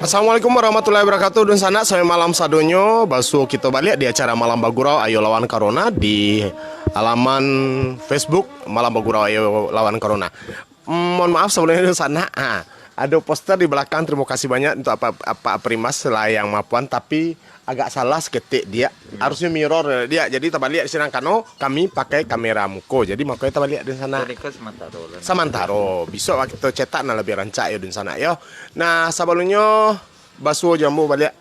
Assalamualaikum warahmatullahi wabarakatuh. Dan sana saya malam sadonyo basuh kita balik di acara Malam Bagurau Ayo Lawan Corona di halaman Facebook Malam Bagurau Ayo Lawan Corona. Mohon maaf sebelumnya di sana ada poster di belakang. Terima kasih banyak untuk apa Primas Selayang Mapuan, tapi agak salah seketik dia. Harusnya mirror dia. Jadi kita balik di sini kano kami pakai kamera muko. Jadi makanya kita balik di sana. Samantaro. Besok kita cetak nah lebih rancak ya di sana yo. Nah, sebelumnya basuh jambu balik.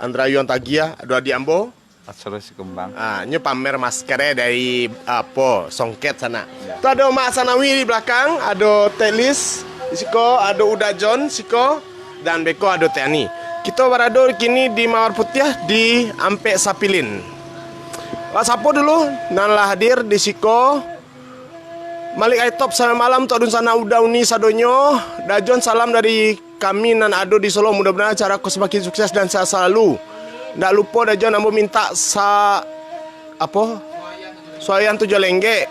Andrayon Tagia, ada di Ambo. Asal si kembang. Nyo pamer maskernya dari apa? Songket sana. Ya. Tuh ada Mak Sanawi di belakang, ada Telis, siko, ada Uda John, siko, dan Beko ada Tiani. Kita berada kini di Mawar Putih di Ampe Sapilin. Pak Sapo dulu, nanlah hadir di siko. Malik Aitop selamat malam tuh adun sana udah uni sadonyo. Dajon salam dari kami nan ado di Solo, mudah-mudahan acara ku semakin sukses dan sehat selalu. Ndak lupa Dajon ambo minta Soayan tujuh lengge.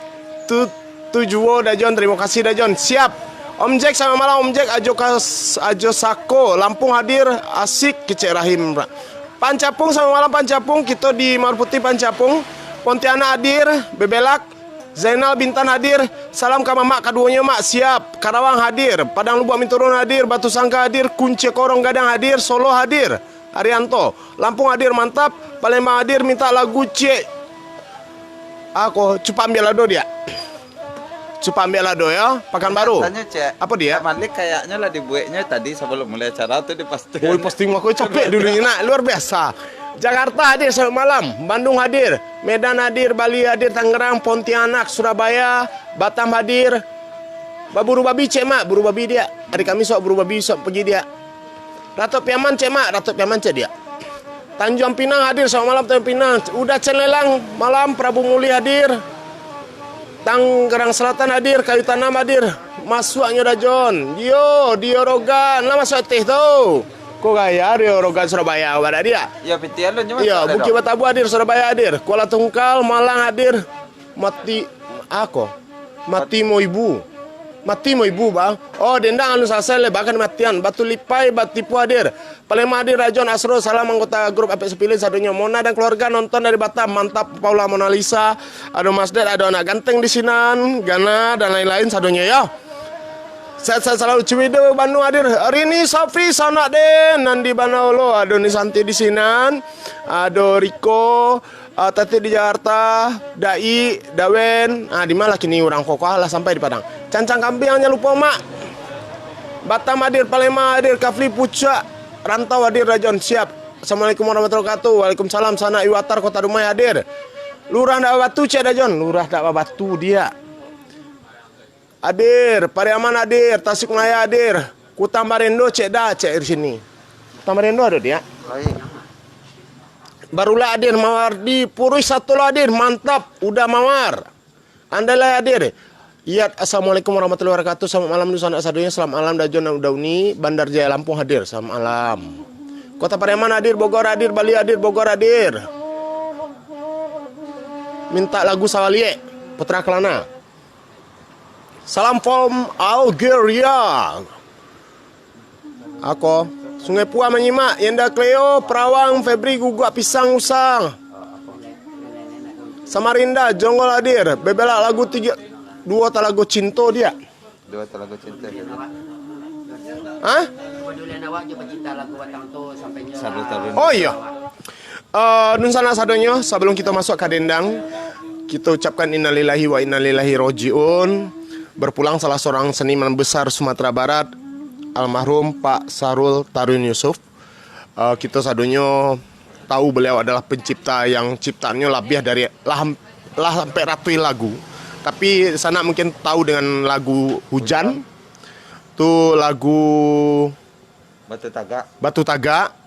Tujuh Dajon, terima kasih Dajon. Siap. Om Jack sama malam Om Jack Ajo Sako Lampung hadir asik kecek rahim. Pancapung sama malam Pancapung kita di Mawar Putih Pancapung. Pontianak hadir, Bebelak, Zainal Bintan hadir. Salam ke mamak kaduanya mak siap. Karawang hadir, Padang Lubuk Minturun hadir, Batu Sangka hadir, Kunci Korong Gadang hadir, Solo hadir, Arianto, Lampung hadir mantap, Palembang hadir minta lagu Cek. Aku cepat ambil lado dia. Cepat ambil lado ya, Pekanbaru. Tanya Cek. Apa dia? Malik kayaknya lah dibuatnya tadi sebelum mulai acara tuh diposting. Oh, posting aku capek dulunya nak, luar biasa. Jakarta hadir selamat malam, Bandung hadir, Medan hadir, Bali hadir, Tangerang, Pontianak, Surabaya, Batam hadir. Buru babi Cek mak, buru babi dia. Hari Kamis sok buru babi sok pergi dia. Ratu Piaman Cek mak, Ratu Piaman Cek dia. Tanjung Pinang hadir selamat malam Tanjung Pinang. Udah Celelang malam, Prabu Muli hadir. Tangerang Selatan hadir, Kayu Tanam hadir. Masuknya Dajon. Dio Rogan, lah masuk teh tu. Kok gaya Dio Rogan Surabaya ada dia? Ya pitian lo cuma. Iya, Bukit Batabu hadir, Surabaya hadir. Kuala Tungkal, Malang hadir. Mati mo ibu bang. Oh dendang anu sasele bahkan matian. Batu Lipai, Batipu hadir. Palembang hadir Rajon Asro, salam anggota grup Apek Sepilin sadunya. Mona dan keluarga nonton dari Batam, mantap. Paula Mona Lisa, ada Mas Ded, ada anak ganteng di Sinan, Gana dan lain-lain sadunya ya. Sehat-sehat selalu. Ciwidey Bandung hadir. Rini Safri Sanak Den Nandi Banaulo, ada Nisanti di Sinan, ada Riko, Tati di Jakarta, Dai, Dawen. Di mana kini orang kokoh lah sampai di Padang. Cancang kambing hanya lupa mak. Batam hadir, Palembang hadir, Kafli Pucak, Rantau hadir, Rajon siap. Assalamualaikum warahmatullahi wabarakatuh. Waalaikumsalam. Sana Iwatar Kota Dumai hadir. Lurah Dawa Batu Cek Dajon. Lurah Dawa Batu dia hadir. Pariaman hadir, Tasikmalaya hadir. Kutambarendo Cek di sini. Kutambarendo ada dia. Barulah hadir Mawar di Purui satu hadir, mantap. Udah Mawar. Andalai hadir. Iya, assalamualaikum warahmatullahi wabarakatuh. Selamat malam Nusantara sadunya. Selamat malam Dajon Dauni. Bandar Jaya Lampung hadir. Selamat malam. Kota Pariaman hadir, Bogor hadir, Bali hadir, Bogor hadir. Minta lagu Sawalie, Putra Kelana. Salam from Algeria. Aku Sungai Pua menyimak. Yenda Cleo, Perawang, Febri, Guguk, Pisang, Usang. Samarinda, Jonggol hadir. Bebelak lagu 2 lagu Cinto dia. 2 lagu cinta. Oh iya. Nun sana sadonyo, sebelum kita masuk ke dendang, kita ucapkan innalillahi wa innalillahi rojiun. Berpulang salah seorang seniman besar Sumatera Barat, almarhum Pak Sarul Tarun Yusuf. Kita sadonyo tahu beliau adalah pencipta yang ciptaannya lebih dari lah sampai ratusan lagu. Tapi sana mungkin tahu dengan lagu Hujan, tuh lagu Batu Taga.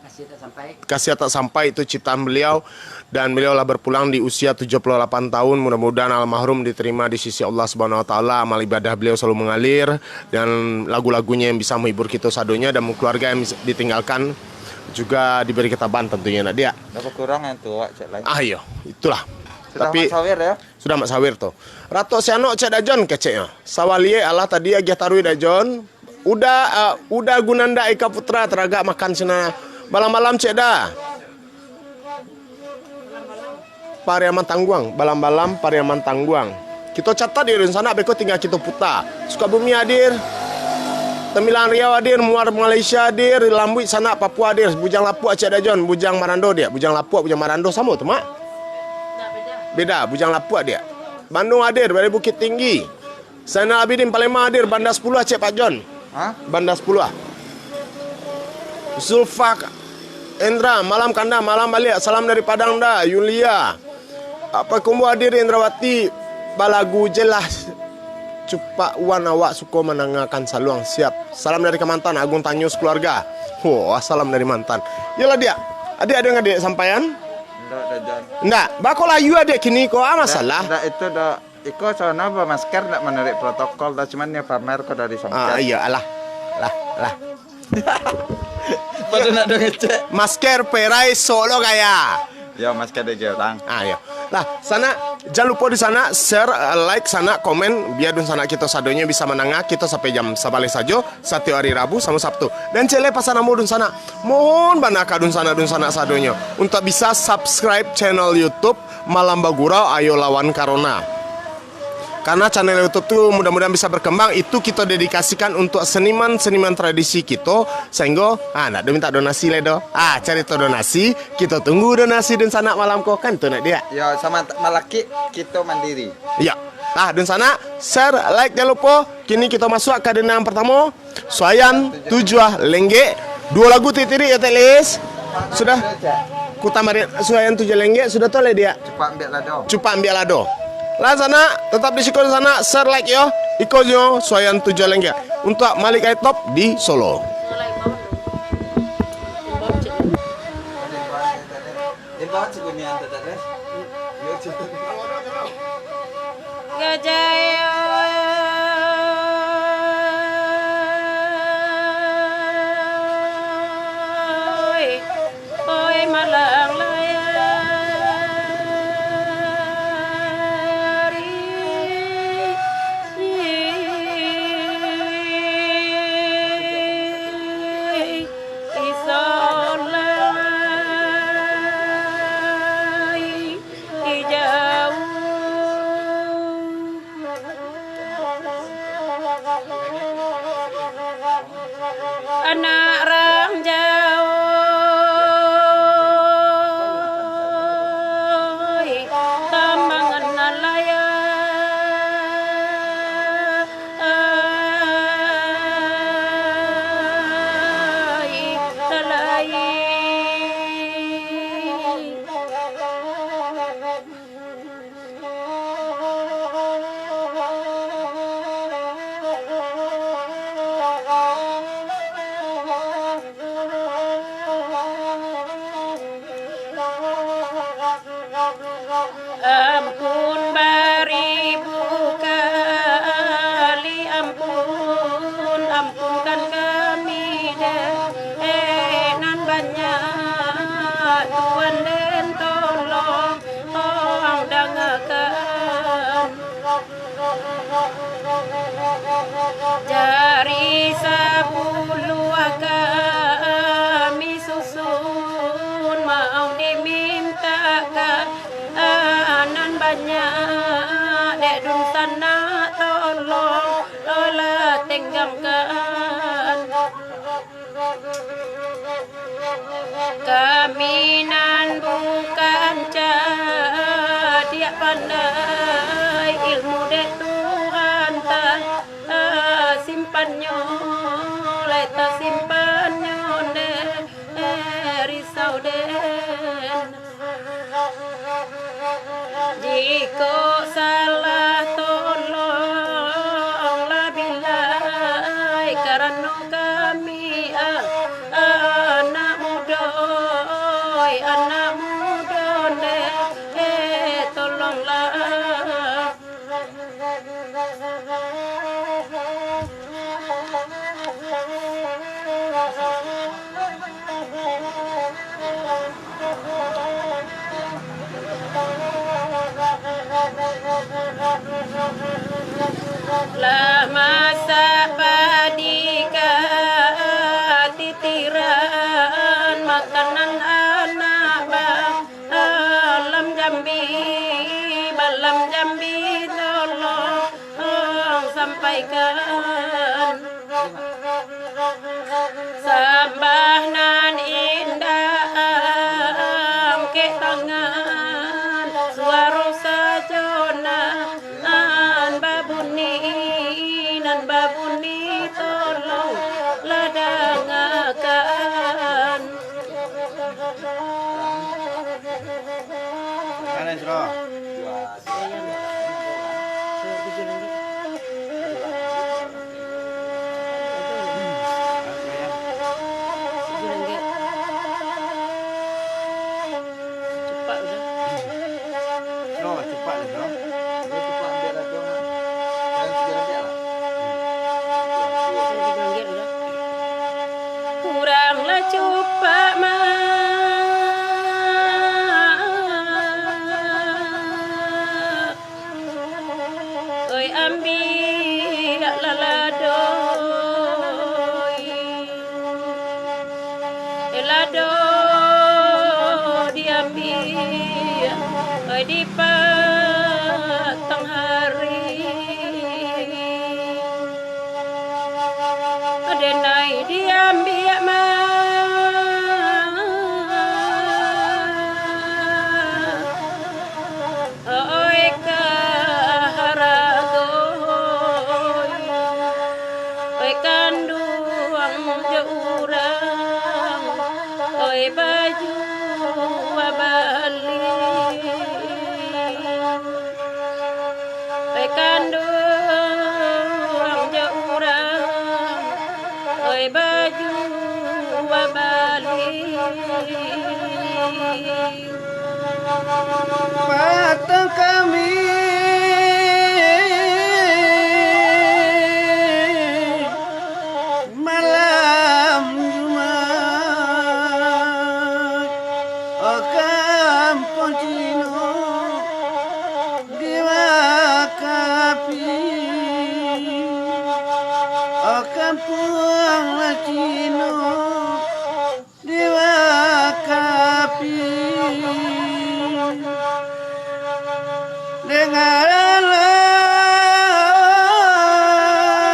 Kasih tak sampai itu ciptaan beliau, dan beliau lah berpulang di usia 78 tahun. Mudah-mudahan almarhum diterima di sisi Allah Subhanahu wa taala. Amal ibadah beliau selalu mengalir, dan lagu-lagunya yang bisa menghibur kita sadonya dan keluarga yang ditinggalkan juga diberi ketabahan tentunya nak dia. Dapat kurang yang tua cek lain. Iya, itulah. Sudah Tapi Mas Sawir ya? Sudah Mak Sawir tuh. Rato siano cek dajon keceknya. Sawalie Allah tadi agi tarui dajon. Udah gunanda Eka Putra teragak makan sana. Balam-balam cek dah. Pariaman Tangguang, balam-balam Pariaman Tangguang. Kita catat di sana beko tinggal kita puta. Sukabumi hadir. Tembilan Riau hadir, Muar Malaysia hadir, Lambuit sana Papua hadir, Bujang Lapuk cek dajon, Bujang Marando dia. Bujang Lapuk, Bujang Marando sama tu mak. Beda, Bujang Lapuk dia. Bandung hadir, dari Bukit Tinggi. Sana Abidin Palembang hadir, Bandar 10 cek Pak John. Hah? Bandar 10. Zulfak Endra, malam kanda, malam balik. Salam dari Padang dah, Yulia. Apa kumbu hadir Indrawati, balagu jelas. Cupak wan awak suko menangakan saluang siap. Salam dari Kemantan, Agung Tanyus keluarga. Salam dari mantan. Yalah dia. Adik ada nggak adik sampaian? Enggak ada Jan. Enggak, bakolah you adik kini kok masalah. Enggak itu dah. Iko soalnya bawa masker enggak menarik protokol dah, cuman ya pamer kok dari sampaian. Iya alah. Lah. Pada nak dong ngecek. Masker perai solo kaya. Ya masker dia orang. Ya. Nah, sana jangan lupa di sana share, like sana, komen biar dun sana kita sadonya bisa menangah kita sampai jam sabalik saja setiap hari Rabu sama Sabtu. Dan cele pasanamu dun sana. Mohon banaka dun sana sadonya untuk bisa subscribe channel YouTube Malam Bagurau Ayo Lawan Corona. Karena channel YouTube tuh mudah-mudahan bisa berkembang. Itu kita dedikasikan untuk seniman-seniman tradisi kita. Sehingga, nak dia minta donasi le do. Cari to donasi. Kita tunggu donasi dan sana malam kok kan tuh nak dia. Ya sama malaki kita mandiri. Ya. Dan sana share, like jangan lupa. Kini kita masuk ke dendang pertama. Suayan Tujuh Lengge. 2 lagu titiri ya telis. Sudah. Kutamarin Suayan Tujuh Lengge sudah tole dia. Cepat ambil lado. Lah sana, tetap di Siko sana, share like yo, iko yo, Suayan Tujuh Lengge untuk Malik Ai Top di Solo. Anak rang jauh tambangan nalaya ampun beribu kali ampun, ampunkan kami nan banyak Tuhan dan tolong dengarkan dari 10 kami susun mau dimintakan nan banyak dek dun sana tolong lola tenggangkan kami nan pandai ilmu de Tuhan tak simpannya leta simpannya de risau den jika salah tolonglah bilai karena kami anak muda tolonglah lah masa padika titiran makanan anak balam jambi tolong sampaikan sambah nan indah ke tangan suara sajona nan babuni tolong ladangakan Kalian suruh. cepat udah No, cepat lah, bro. Cepat ambil lah, bro. Kalian sudah ambil lah. kuranglah cepat oi ambil lado diambil oi di petang hari denai diambil oi kaharagoy oi kanduang jurang oi baju wabali oi kanduang jurang oi baju wabali Patang kami malam Jumat akan poncino diwakapi akan puang lacino diwakapi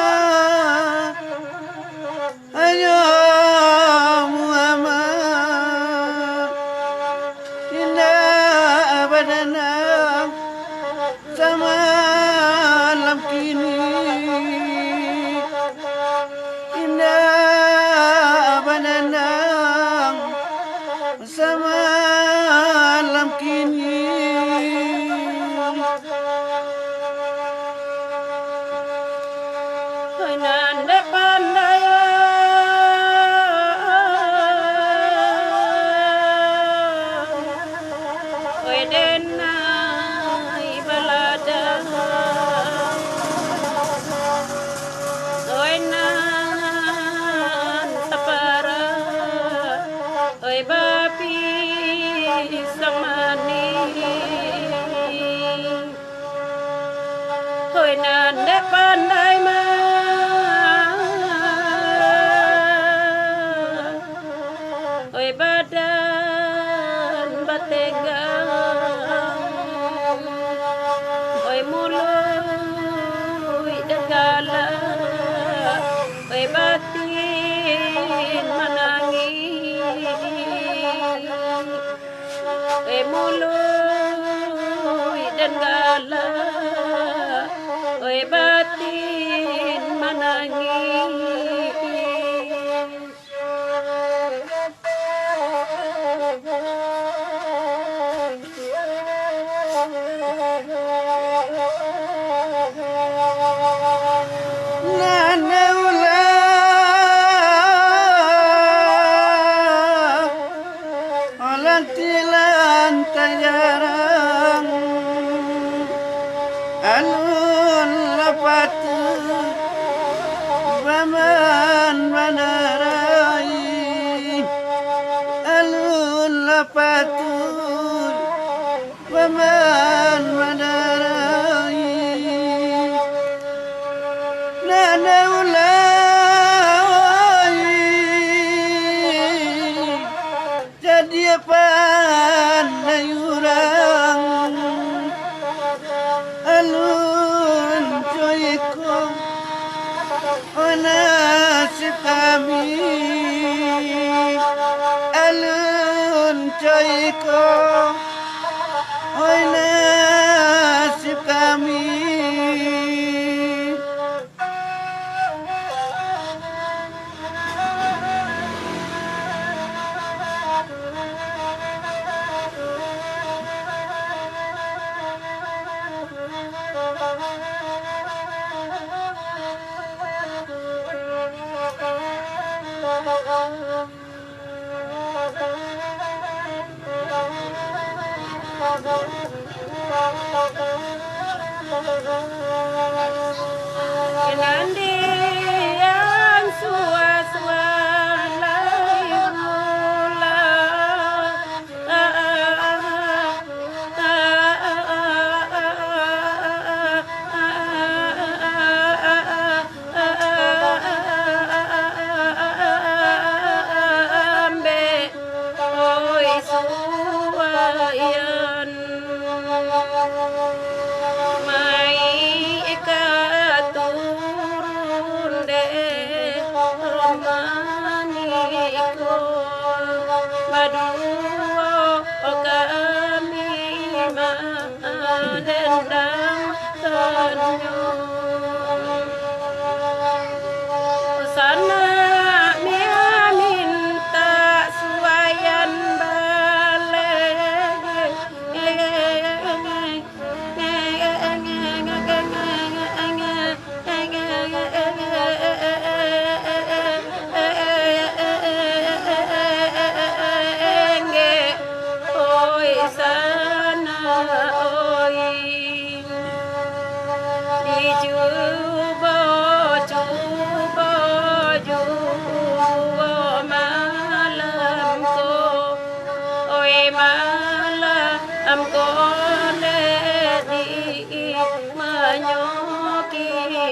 dengarlah ayo Muhammad indah badanam sama malam kini indah badanam sama malam kini nanda pandaya oi denai balada oi nan tapara oi bapi samani oi nanda pandai oi badan bategang oi mulut degala oi batin menangis oi mulut dan galak, oi batin menangis. Nana ulang Alang tilan tajarang Alun lapatu Baman banarai Alun lapatu Baman banarai Nana ulai jadi pandai urang alun joiko nasib kami alun joiko nasib kami. Nandi yang sua-sua lai mula ambe oi suayan mai ikaturun de romaniko maduo kami mandang tanyo sana minta suayan sana oi dijubo jubo jubo malam ko oi malam ko le di manyokini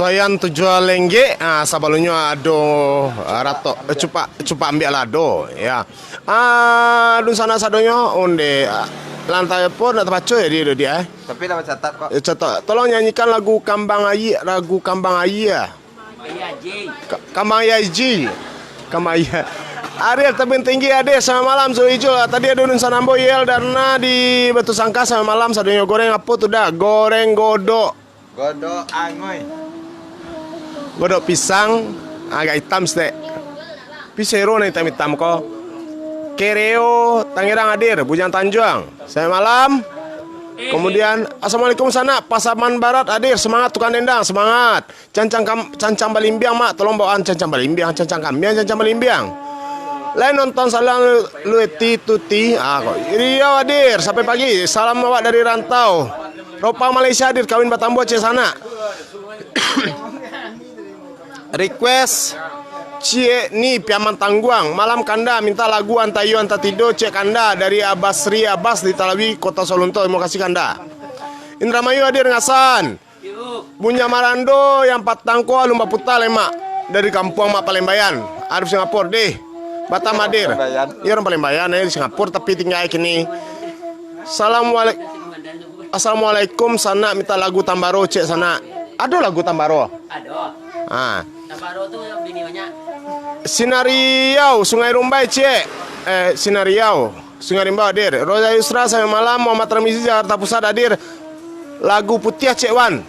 Soyan tujuan lengge, sabalunyo ado rato cupa ambil lado ya. Dun sana sadonyo onde lantai pun nak terbaca ya dia. Tapi dapat catat kok. Catat. Tolong nyanyikan lagu Kambang Ayi ya. Kambang Ayi. Kambang Ayi. Ariel tebing tinggi ade sama malam so hijau. Tadi ada dun sanambo yel darna di Batu Sangka sama malam sadonyo goreng apa tuh dah? Goreng godok. Godok angoy. Godok pisang agak hitam stek. Pisero nih hitam ko. Kereo Tangerang hadir, Bujang Tanjung. Saya malam. Kemudian assalamualaikum sana Pasaman Barat hadir, semangat tukang dendang, semangat. Cancang Balimbiang mak, tolong bawaan cancang Balimbiang, cancang Balimbiang. Lain nonton salam Lueti Tuti, kok. Riau hadir sampai pagi. Salam bawa dari rantau. Ropa Malaysia hadir, kawin Batambo Cek sana. Request Cie ni Piaman Tangguang malam kanda minta lagu Antayu Antatido Cek kanda dari Abasri Abbas di Talawi Kota Solunto. Terima kasih kanda. Indramayu hadir ngasan. Bunya Marando yang Patangko Lumba Puta lemak dari kampung Mak Palembayan. Arif Singapura deh. Batam hadir. Iya orang Palembayan di Singapura tapi tinggal kini. Assalamualaikum sana minta lagu Tambaro Cek sana. Ada lagu Tambaro? Ada. Tambaro tuh bini banyak. Sinariau Sungai Rumbai Cek. Sinariau Sungai Rimba hadir. Roza Yusra sampai malam. Muhammad Ramizi Jakarta Pusat hadir. Lagu Putih Cek Wan.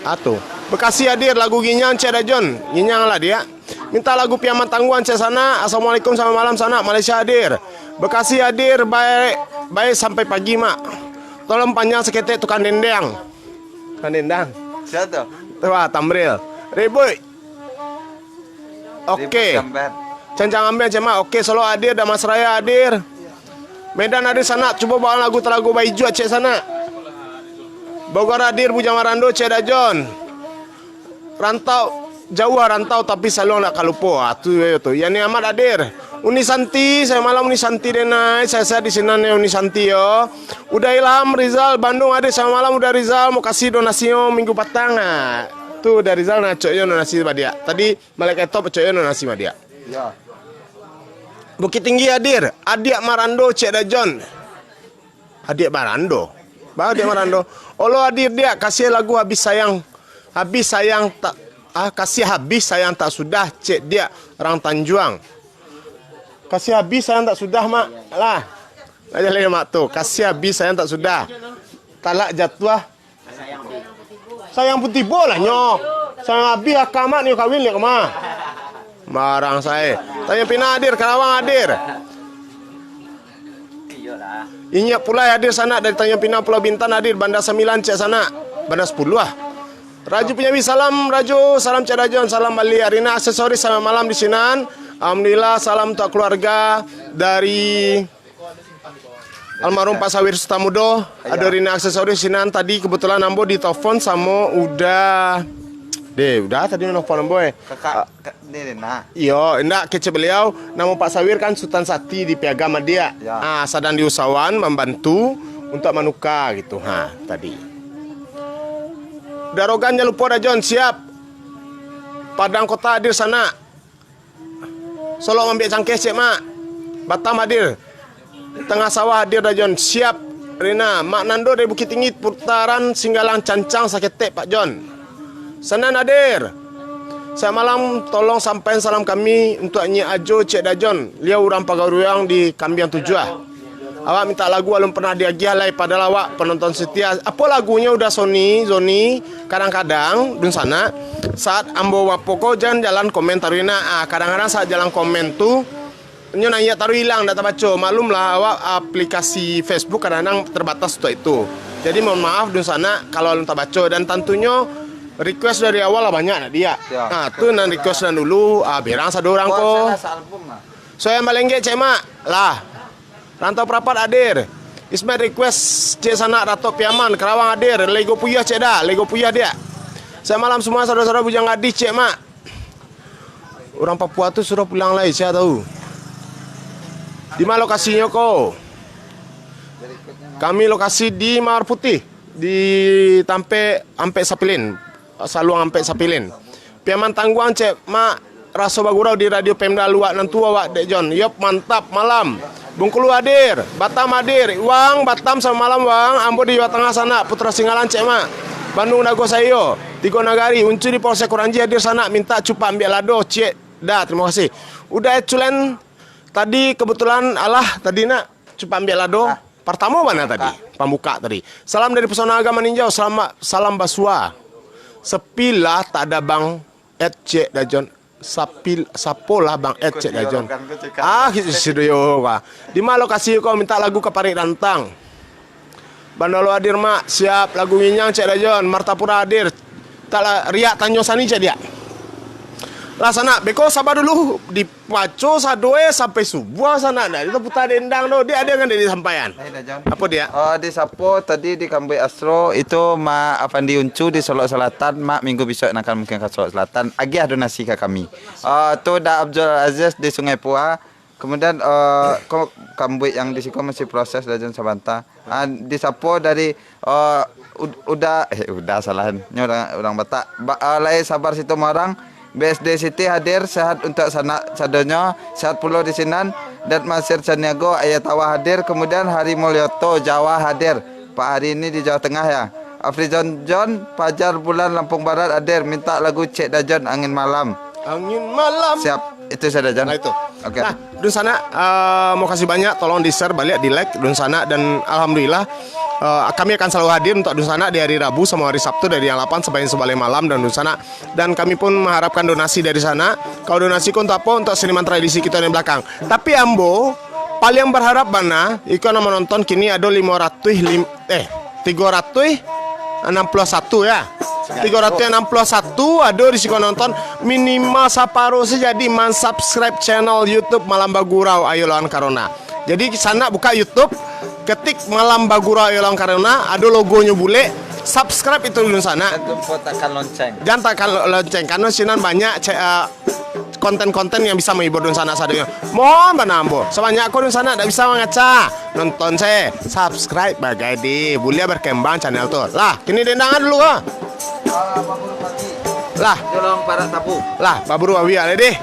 Atuh. Bekasi hadir lagu Ginyang Cek Dajon. Ginyang lah dia. Minta lagu Piaman Tangguhan Cek sana. Assalamualaikum sampai malam sana. Malaysia hadir. Bekasi hadir baik sampai pagi mak. Tolong panjang seketek tukang dendang. Tukang dendang. Siapa? Wah, Tamril. Ribut. Oke. Cancang ambil cema. Oke, Solo hadir, Damas Raya hadir. Medan hadir sana. Coba bawa lagu Baiju Cek sana. Bogor hadir, Bujang Marando Cek Dajon. Rantau jauh rantau tapi selalu nak kalupo. Tu. Yani Ahmad hadir. Unisanti, saya malam Unisanti denai. Saya di sini nih Unisanti yo. Udah Ilham Rizal Bandung hadir saya malam udah Rizal mau kasih donasinya minggu petang. Tuh dari Rizal nak coyo donasi sama dia. Tadi malaikat top coyo donasi sama dia. Ya. Bukit Tinggi hadir. Adik Marando Cek Dajon. Adik Marando. Adik Marando. Olo hadir dia kasih lagu habis sayang tak kasih habis sayang tak sudah Cek dia orang Tanjuang. Kasih habis sayang tak sudah mak lah. Aja lagi mak tuh. Kasih habis sayang tak sudah. Talak jatuh. Sayang putih bola nyo. Sayang habis akamat ni kawin lihat mah. Marang saya. Tanjung Pinang hadir, Karawang hadir. Inyak Pulai hadir sana dari Tanjung Pinang Pulau Bintan hadir. Bandar 9 Cek sana. Bandar 10 lah. Raju Penyawi salam Raju, salam Cek Dajon, salam Bali Arina aksesoris sama malam di Sinan. Alhamdulillah salam untuk keluarga dari almarhum Pak Sawir Sutamudo. Ada Rina aksesoris Sinan tadi kebetulan Ambo di telepon sama udah tadi nelfon Ambo Kakak ini Rina. Iyo, enggak kece beliau nama Pak Sawir kan Sultan Sati di Piagam dia. Ya. Sedang diusahawan membantu untuk manuka gitu. Tadi. Darogan jangan lupa Dajon siap. Padang Kota hadir sana. Solo ambil cangkeh Cek mak. Batam hadir. Tengah Sawah hadir Dajon siap. Rina Mak Nando dari Bukit Tinggi putaran Singgalang Cancang Saketek Pak Jon. Senan hadir. Saya malam tolong sampaikan salam kami untuk Nyi Ajo Cek Dajon. Liau urang Pagaruang di Kambiang 7. Awak minta lagu alun pernah diagiah lai pada lawak penonton setia. Apa lagunya udah Zoni kadang-kadang dun sana saat ambo wapoko jalan komen taruna. Kadang-kadang saat jalan komen tuh nyo nanya taruh hilang data baca. Malum lah awak aplikasi Facebook kadang-kadang terbatas untuk itu. Jadi mohon maaf dun sana kalau alun tak baca dan tentunya request dari awal lah banyak dia. Tuh nan request dan dulu berang satu orang kok. Saya Malengge Cek mak lah. Rantau Perapat hadir. Ismail request Cek sana Rato Piaman Karawang hadir. Lego Puyah Cek dah. Lego Puyah dia. Saya malam semua saudara-saudara Bujang Gadis Cek mak. Orang Papua tu suruh pulang lagi saya tahu. Di mana lokasinya kok? Kami lokasi di Mawar Putih di Ampe Sapilin. saluang sampai sapilin. Piaman tangguang cek mak raso bagurau di radio Pemda luak nan tua wak dek John. Yop mantap malam. Bungkulu hadir, Batam hadir, Wang Batam sama malam Wang, Ambo di Jawa Tengah sana, Putra Singgalan cek mak. Bandung Dago Sayo, Tigo Nagari, Uncu di Polsek Kuranji hadir sana, minta cupa ambil lado, cek. Dah, terima kasih. Udah culen tadi kebetulan tadi nak cupa ambil lado. Pertama mana tadi? Pembuka tadi. Salam dari Pesona Agama Ninjau, salam Basua. Sepilah tak ada Bang Ece Dajon. Sapolah Bang Ece Dajon. Sidoyo. Di mana lokasi kau minta lagu ke Parik Rantang? Bandolo hadir mak, siap lagu Nginyang Cek Dajon. Martapura hadir. Tak riak Tanjosani cek dia. Lah sana, beko sabar dulu di Paco sadoe sampai subuh sana. Nah, itu putar dendang do. Dia ada kan di sampaian. Apa dia? Di Sapo tadi di Kambui Astro itu Ma Afandi Uncu di Solo Selatan. Mak minggu besok akan mungkin ke Solo Selatan. Agih donasi ke kami. Tu da Abdul Aziz di Sungai Pua. Kemudian Kambui yang di Siko masih proses Dajon Sabanta. Di Sapo dari udah salahan. Ini orang Batak. Lai sabar situ marang. BSD City hadir, sehat untuk sadonya, sehat pulau di Sinan, dan Masir Caniago, Ayatawa hadir, kemudian Hari Mulyoto, Jawa hadir, Pak hari ini di Jawa Tengah ya. Afrizon John, Pajar Bulan Lampung Barat hadir, minta lagu Cek Dajon Angin Malam. Angin Malam. Siap, itu saya Dajon. Nah itu. Oke. Nah, Dun sana mau kasih banyak, tolong di-share balik, di-like Dun sana, dan alhamdulillah kami akan selalu hadir untuk Dun sana di hari Rabu sama hari Sabtu dari yang 8 sampai sebalik malam dan Dun sana. Dan kami pun mengharapkan donasi dari sana. Kalau donasi untuk apa? Untuk seniman tradisi kita di belakang. Tapi Ambo paling berharap mana? Iko nama nonton kini ada 361 ya. 361 ada di siko nonton minimal saparo sejadi subscribe channel YouTube Malam Bagurau Ayo Lawan Corona. Jadi sana buka YouTube, ketik Malam Bagurau Ayo Lawan Corona, ada logonya bule, subscribe itu di sana. Tekan lonceng. Jangan tekan lonceng karena sinan banyak konten-konten yang bisa menghibur di sana sadanya. Mohon banambo. Sebanyak aku di sana tidak bisa mengaca. Nonton saya, subscribe bagai di Bulia berkembang channel tuh. Lah, kini dendangan dulu ah. Baburu pagi. Lah, Tolong para tapu. lah, baburu awi ale deh.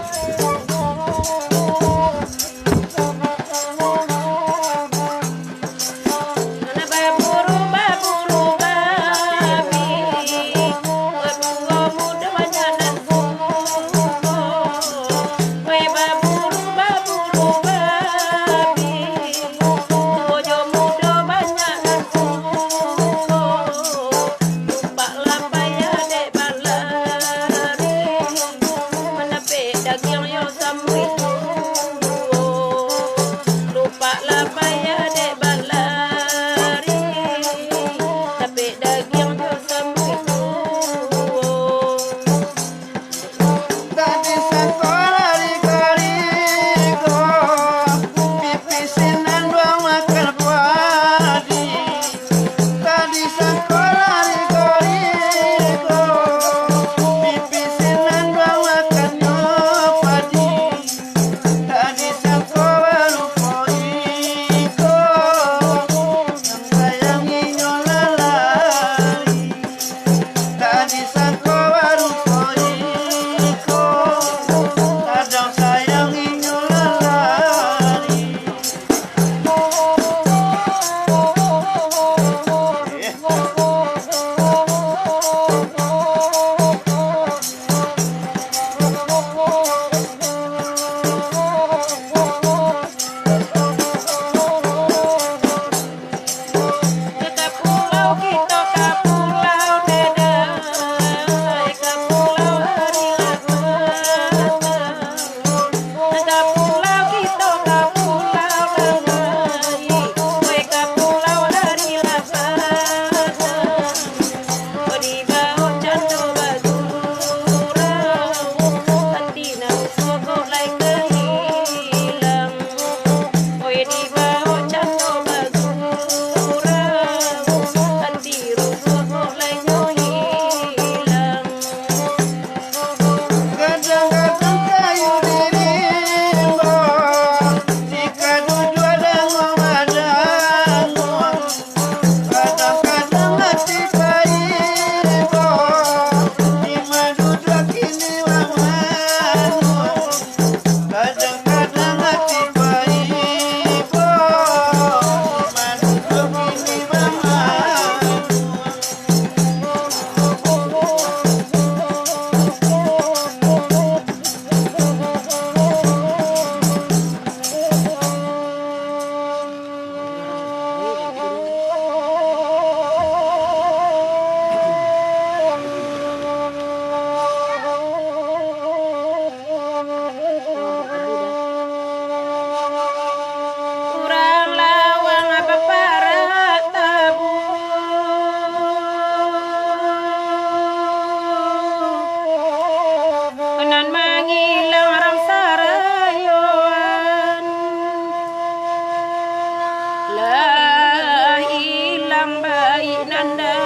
dah hilang bayi nanda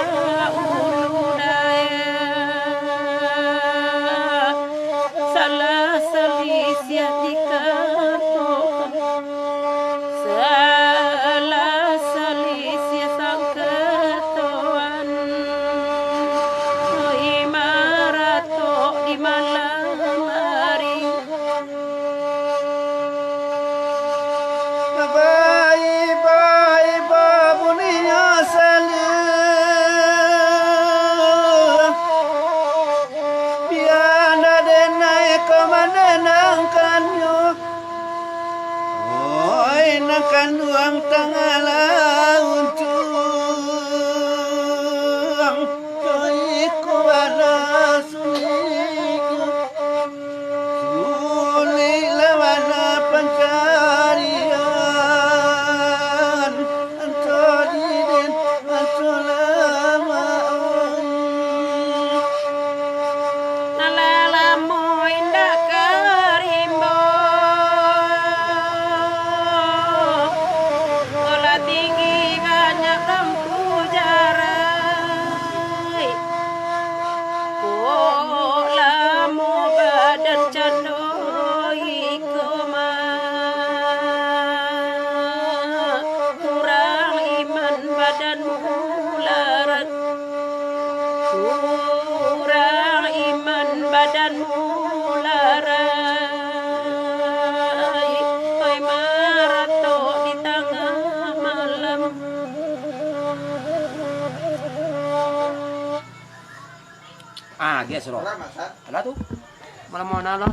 ulu daya salah selisih dikatakan salah selisih sangkatuan imarato di malam hari Bayi babuninya salah Biana denai kemana nangkanyo Oi nangkan uang tangala untung Koi kuala suliku Sulik lawana pencarian Antodiden antolama nalalamu indah karimbo bola tinggi banyak lampu jarai bolamu badan candoi koma kurang iman badanmu larat kurang iman badanmu larai oi marato di tengah malam Guys, Roh. Ala tuh. Malam mau nalo.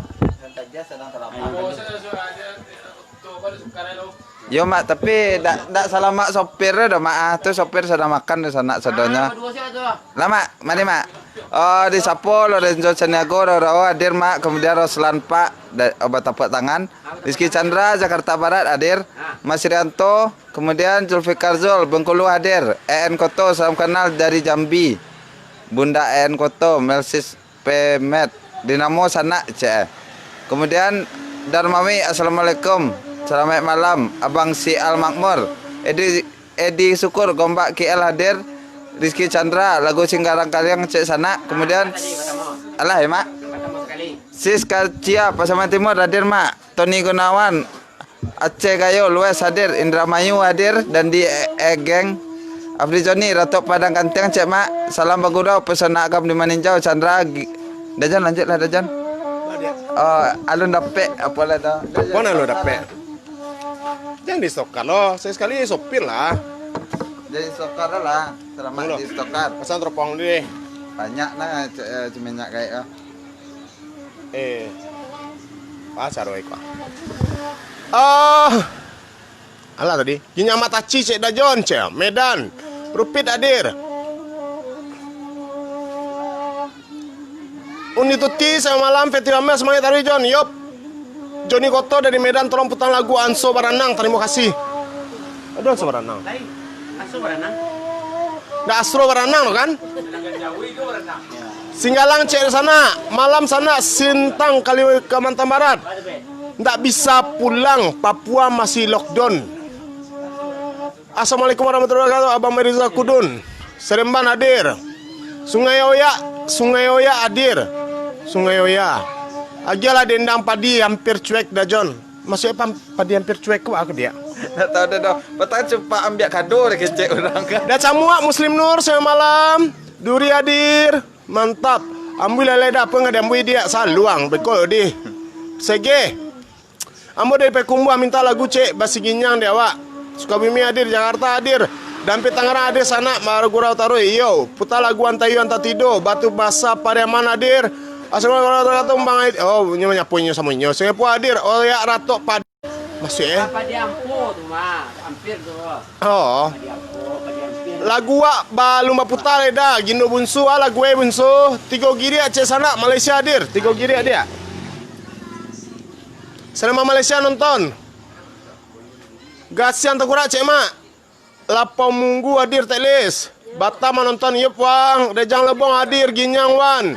Yo mak, tapi dak salah mak sopirnya dah mak. Tuh sopir sedang makan di sana sedonya. Dua sih tuh. Lama, mari mak. Oh di Sapo Lorenzo Caniago Rawa hadir mak, kemudian Roslan Pak obat tepuk tangan, Rizky Chandra Jakarta Barat hadir, Mas Rianto, kemudian Zulfikar Zul Bengkulu hadir, EN Koto salam kenal dari Jambi, Bunda EN Koto Melsis Pemet Dinamo Sanak CE, kemudian Darmawi Assalamualaikum, selamat malam Abang Si Al Makmur, Edi Syukur Gombak KL hadir, Rizky Chandra lagu Singgarang Kaliang cek sana, kemudian alah ya mak, Sis Cia Pasaman Timur hadir mak, Tony Gunawan Aceh Gayo Lues hadir, Indramayu hadir, dan di Geng Afri Joni Ratu Padang Kanteng cek mak, salam bagurau pesona agam di Maninjau Chandra Dajan lanjutlah Dajan. Alun dapet apalah dah. Mana lo dapet? Jangan di stokar lo, sekali sopir lah. Jadi stokar lah, selamat di stokar. Pesan teropong deh. Banyak lah minyak kayak Pasar wae kok. Alah tadi, ginya mata cicek dajon cek, Medan, Rupit hadir. Undi tuti sama malam Fetirame semangat hari John, yop. Joni Koto dari Medan tolong putar lagu Anso Baranang, terima kasih. Aduh Anso Baranang. Asu berenang. Nggak Asro Baranang kan? Singgalang cek sana, malam sana Sintang Kalimantan Barat. Nggak bisa pulang, Papua masih lockdown. Assalamualaikum warahmatullahi wabarakatuh, Abang Meriza Kudun. Seremban hadir. Sungai Oya hadir. Sungai Oya. Agialah dendang padi hampir cuek dah John. Maksudnya padi hampir cuek ke aku dia. tak tahu dah. Petang cepat ambil kado deh kecek orang kan. Dah camuk Muslim Nur saya malam. Duri hadir. Mantap. Ambil lele dah apa enggak ambil dia saluang bekol di. Sege. Ambo dari Pekumbu minta lagu cek basi ginyang dia awak. Sukabumi hadir, Jakarta hadir. Dampit Tangerang hadir sana Marugurau taruh iyo. Putar lagu Antayu Antatido, Batu Basah Pariaman hadir. Assalamualaikum Bang Aid. Oh, nyapunya sama nyo. Singapura hadir. Oh ya Ratok Padi. Masuk ya. Apa di Ampo tuh mah, hampir tuh. Oh. Di Ampo hampir. Lagu wak balum putar dah. Gindo Bunsu lagu Bunsu. Tiga Giri Aceh sana Malaysia hadir. Tiga Giri ada. Selama Malaysia nonton. Gasian Tekurak cek mak. Lapau Munggu hadir teklis. Batam nonton yep wang. Rejang Lebong hadir Ginyang wan.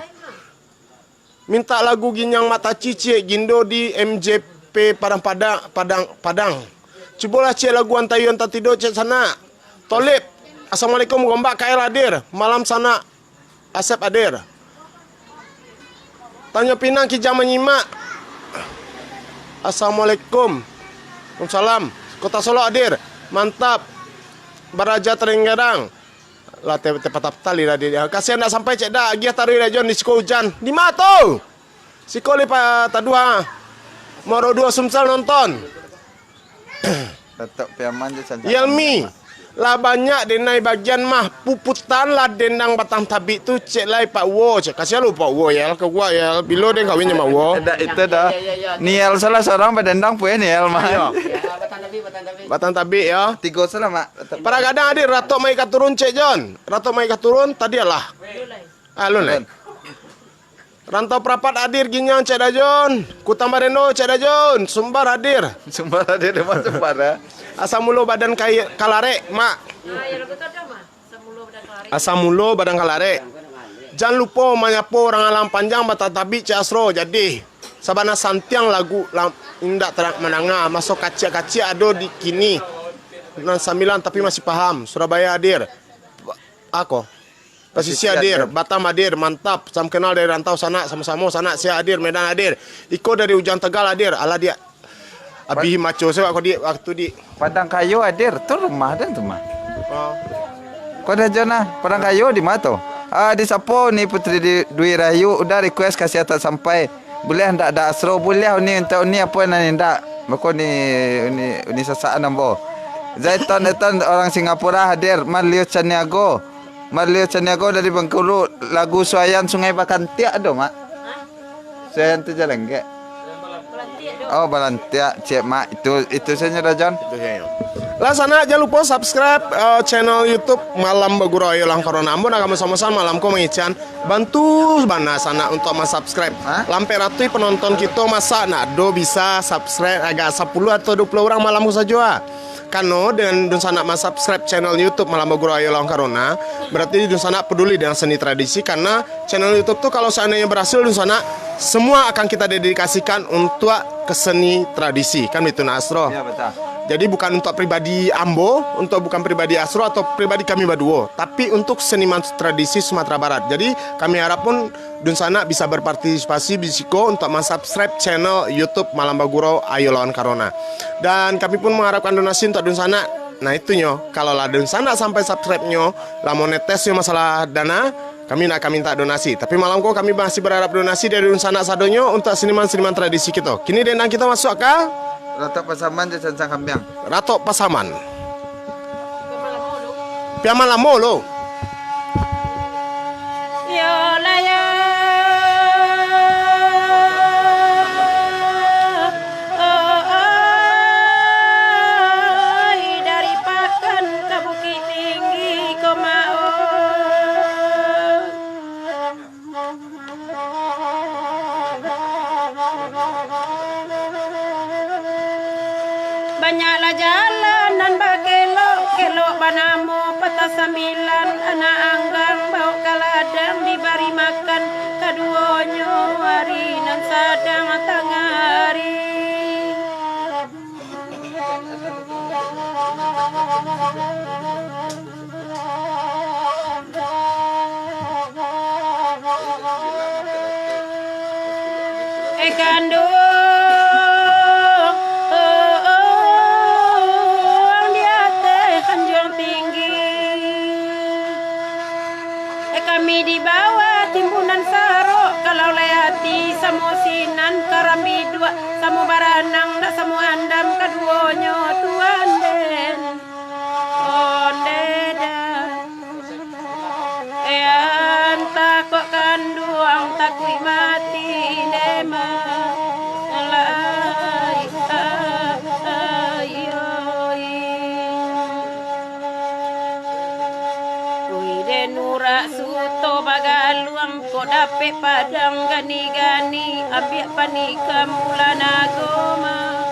Minta lagu Ginyang Mata Cici Gindo di MJP Padang. Cubalah cek lagu Antayun tak tidur cek sana. Tolip. Assalamualaikum gombak Kail hadir. Malam sana Asep hadir. Tanjung Pinang Kijang menyimak. Assalamualaikum. Waalaikumsalam. Kota Solo hadir. Mantap. Baraja Terenggadang. Lah tepat tali dah dia. Kasihan dah sampai cek dah. Gia tarik dah John di siko hujan. Di mana tu? Siko lipat tadua. Moro 2 Sumsel nonton. Datuk Piaman je sanjang. Yelmi. Lah banyak denai bagian mah puputan lah dendang batang tabi tu cek lai Pak Wo cek kasihan lu Pak Wo ya ke gua ya bilo dia kawin sama Wo. Ada itu dah. Niel salah seorang badendang punya Niel mah. Ayo. Batang tabi ya. 3 salah mak. Para gadang hadir Ratok mai katurun cek John. Ratok mai katurun tadi lah. Alun lai. Rantau Prapat hadir Ginyang cek dah John. Kutang Barendo cek dah John. Sumbar hadir. Sumbar ada di mana sumbar ya. Asam mulo badan kalare mak. Asam mulo badan kalare. Jangan lupa menyapu orang alam panjang batatabi Cik Asro. Jadi sabana santiang lagu indak terang menangah masuk kacik-kacik ada di kini 69 tapi masih paham. Surabaya hadir. Ako. Pasisi hadir, Batam hadir, mantap. Sam kenal dari rantau sana, sama-sama sana saya hadir, Medan hadir. Iko dari Ujang Tegal hadir. Ala dia. Abi maco saya waktu di Padang Kayu hadir tu rumah dan tu mah. oh. Kau dah jana Padang Kayu di mana tu? Di Sapo ni Putri Dwi Rahayu udah request kasih tak sampai. Boleh ndak ada Asro boleh ni untuk ni apa nani ndak. Mako ni sasaan nambo. Zaiton orang Singapura hadir, Marlio Caniago. Marlio Caniago dari Bengkulu lagu Suayan Sungai Bakantiak ada mak. Suayan tu jalan ke? Oh Balantiak cik mak itu saja dah John. Lah sana jangan lupa subscribe channel YouTube Malam Baguro Ayolang Corona. Ambon agak sama-sama malam ko mengican. Bantu bana sana untuk subscribe. Lampe ratui penonton kita masa nak do bisa subscribe agak 10 atau 20 orang malam ko saja. Kano dengan dun sana subscribe channel YouTube Malam Baguro Ayolang Corona, berarti dun sana peduli dengan seni tradisi karena channel YouTube tuh kalau seandainya berhasil dun sana semua akan kita dedikasikan untuk ke seni tradisi. Kan itu Nasro. Ya betul. Jadi bukan untuk pribadi Ambo, bukan pribadi Asro atau pribadi kami Baduo, tapi untuk seniman tradisi Sumatera Barat. Jadi kami harap pun Dunsana bisa berpartisipasi bisiko untuk subscribe channel YouTube Malam Baguro Ayo Lawan Corona. Dan kami pun mengharapkan donasi untuk Dunsana. Nah itu nyo, kalau lah Dunsana sampai subscribe nyo, lah monetes nyo masalah dana, kami nak minta donasi. Tapi malam kok kami masih berharap donasi dari Dunsana Sadonyo untuk seniman-seniman tradisi kita. Kini dendang kita masuk ke Ratok Pasaman je Sansang Kambiang. Ratok Pasaman. Piaman lamo lo. Ya laya dari Pakan ke Bukit Tinggi kau mau. Banyaklah jalanan kelok banamo patah 9 anak anggang bau kaladang dibari makan kaduonyo hari nan sadang tengah hari. Kandung di atas Tanjung Tinggi, kami di bawah timbunan sarok. Kalau lehati samosinan karambi 2 samu baranang dak samu andam kaduonyo tuan den ondeda anta kok kanduang takui mati nema lai Nura suto bagaluang ko dapet padang gani-gani abiak panikam bulan agoma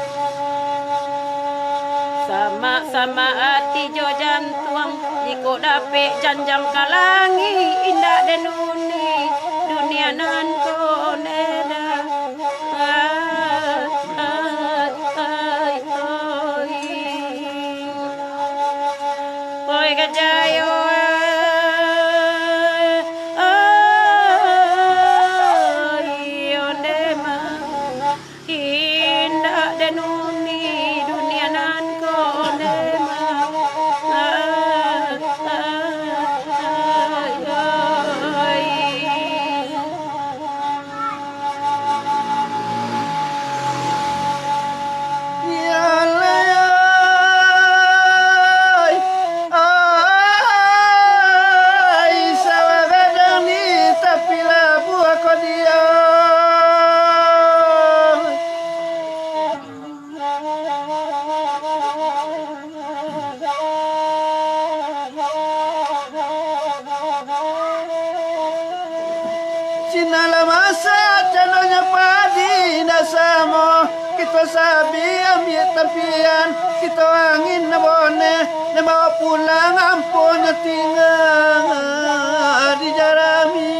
sama-sama hati jo jantuang jiko dapet janjang kalangi indah denuni dunia nan koneda gajayo ondema indah denuni dunia nan kondema Sinalamasa canonya padi nasamo kita sabi ambil tapian kita angin na bone na bawa pulang ampunnya tinggal di jarami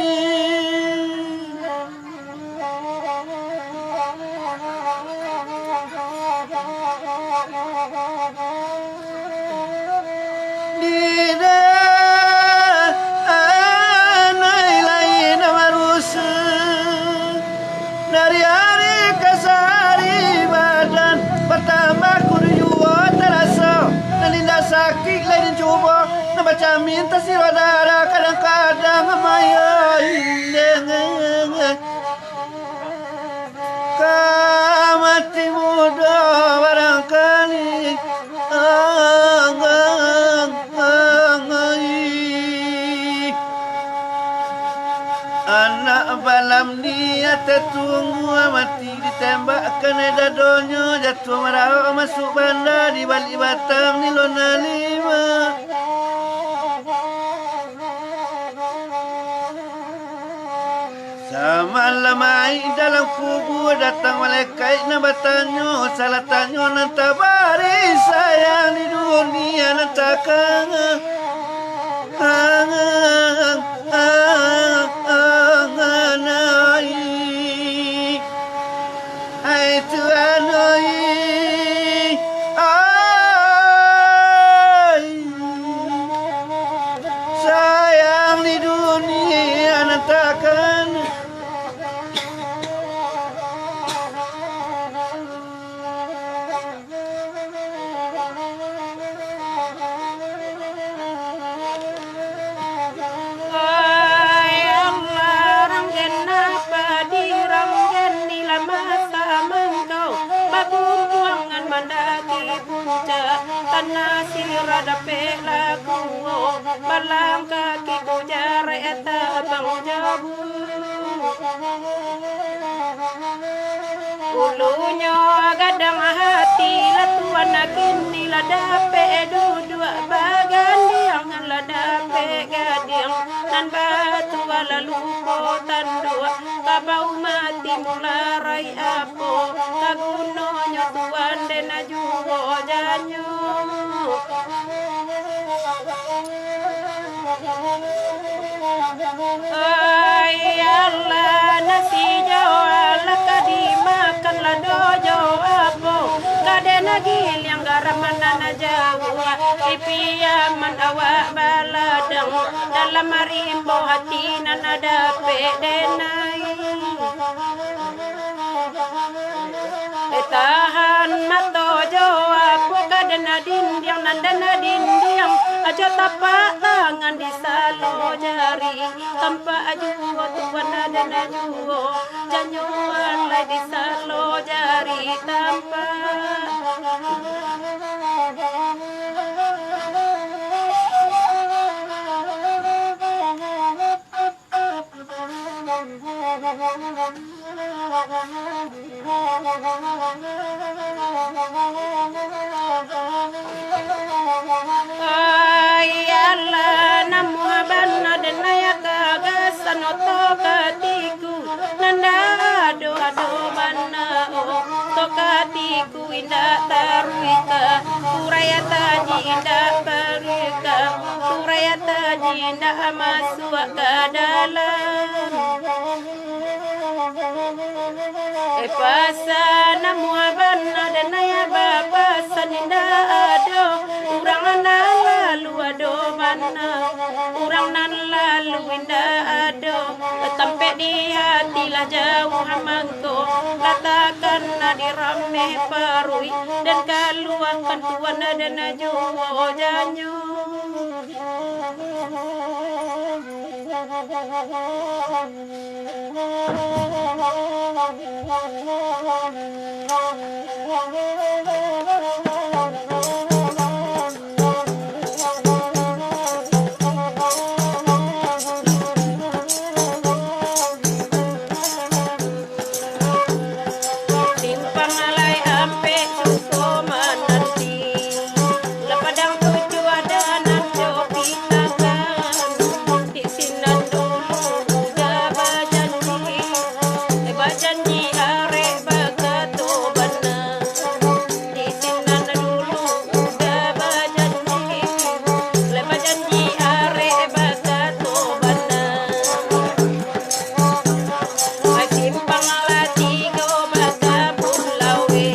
dari hari ke sehari badan pertama kurujuwa terasa nalinda sakit lain coba nak baca minta si rodara kadang-kadang maya mati muda barangkali anak balam dia tertunggu mati ditembakkan dadonyo jatuh marah masuk bandar di balik batang ni lona lima semalam air dalam kubur datang malaikat nak bertanya salah tanya nan tabari sayang di dunia nan takkan hai Tuhan sayang di dunia nan takkan tanah sira dape lagu balang kaki ku jare eta bang jabu ulunya gadang hati latuan kini la dape dua bagan diang la dape gading nan batu lalu potan dua babau mati mularai apo kagunonyo tuan den ajuwo janyo ay Allah nasi jawa laka dimakan la dojo apo kadena gil yang garamana na jawa ipiaman awak baladang dalam marimbo hati nada pedenai tahan mato jawa kadena dindiang nandana dindiang aja tapak tangan di salo jari tanpa ajuo tuan adana juo janyoan lai di salo jari tanpa ay Allah namu abana denaya kagasan oto katiku nanda ado bana to katiku indah taruika suraya taji indah barika suraya taji indah masuk ke dalam pasana muabana denaya bapa saninda ado urang lalu ado mana orang nan lalu indah ada sampai di hati lah jauh hamangko katakan dirame parui dan kaluangkan tuan dan juwo janyo timpang alai ampe suko menanti lepadang tuju ada anak jopi tangan di sinan dulu udah bajanji arek bagato benar di sinan dulu udah bajanji arek bagato benar ay simpang lati go baga pulawe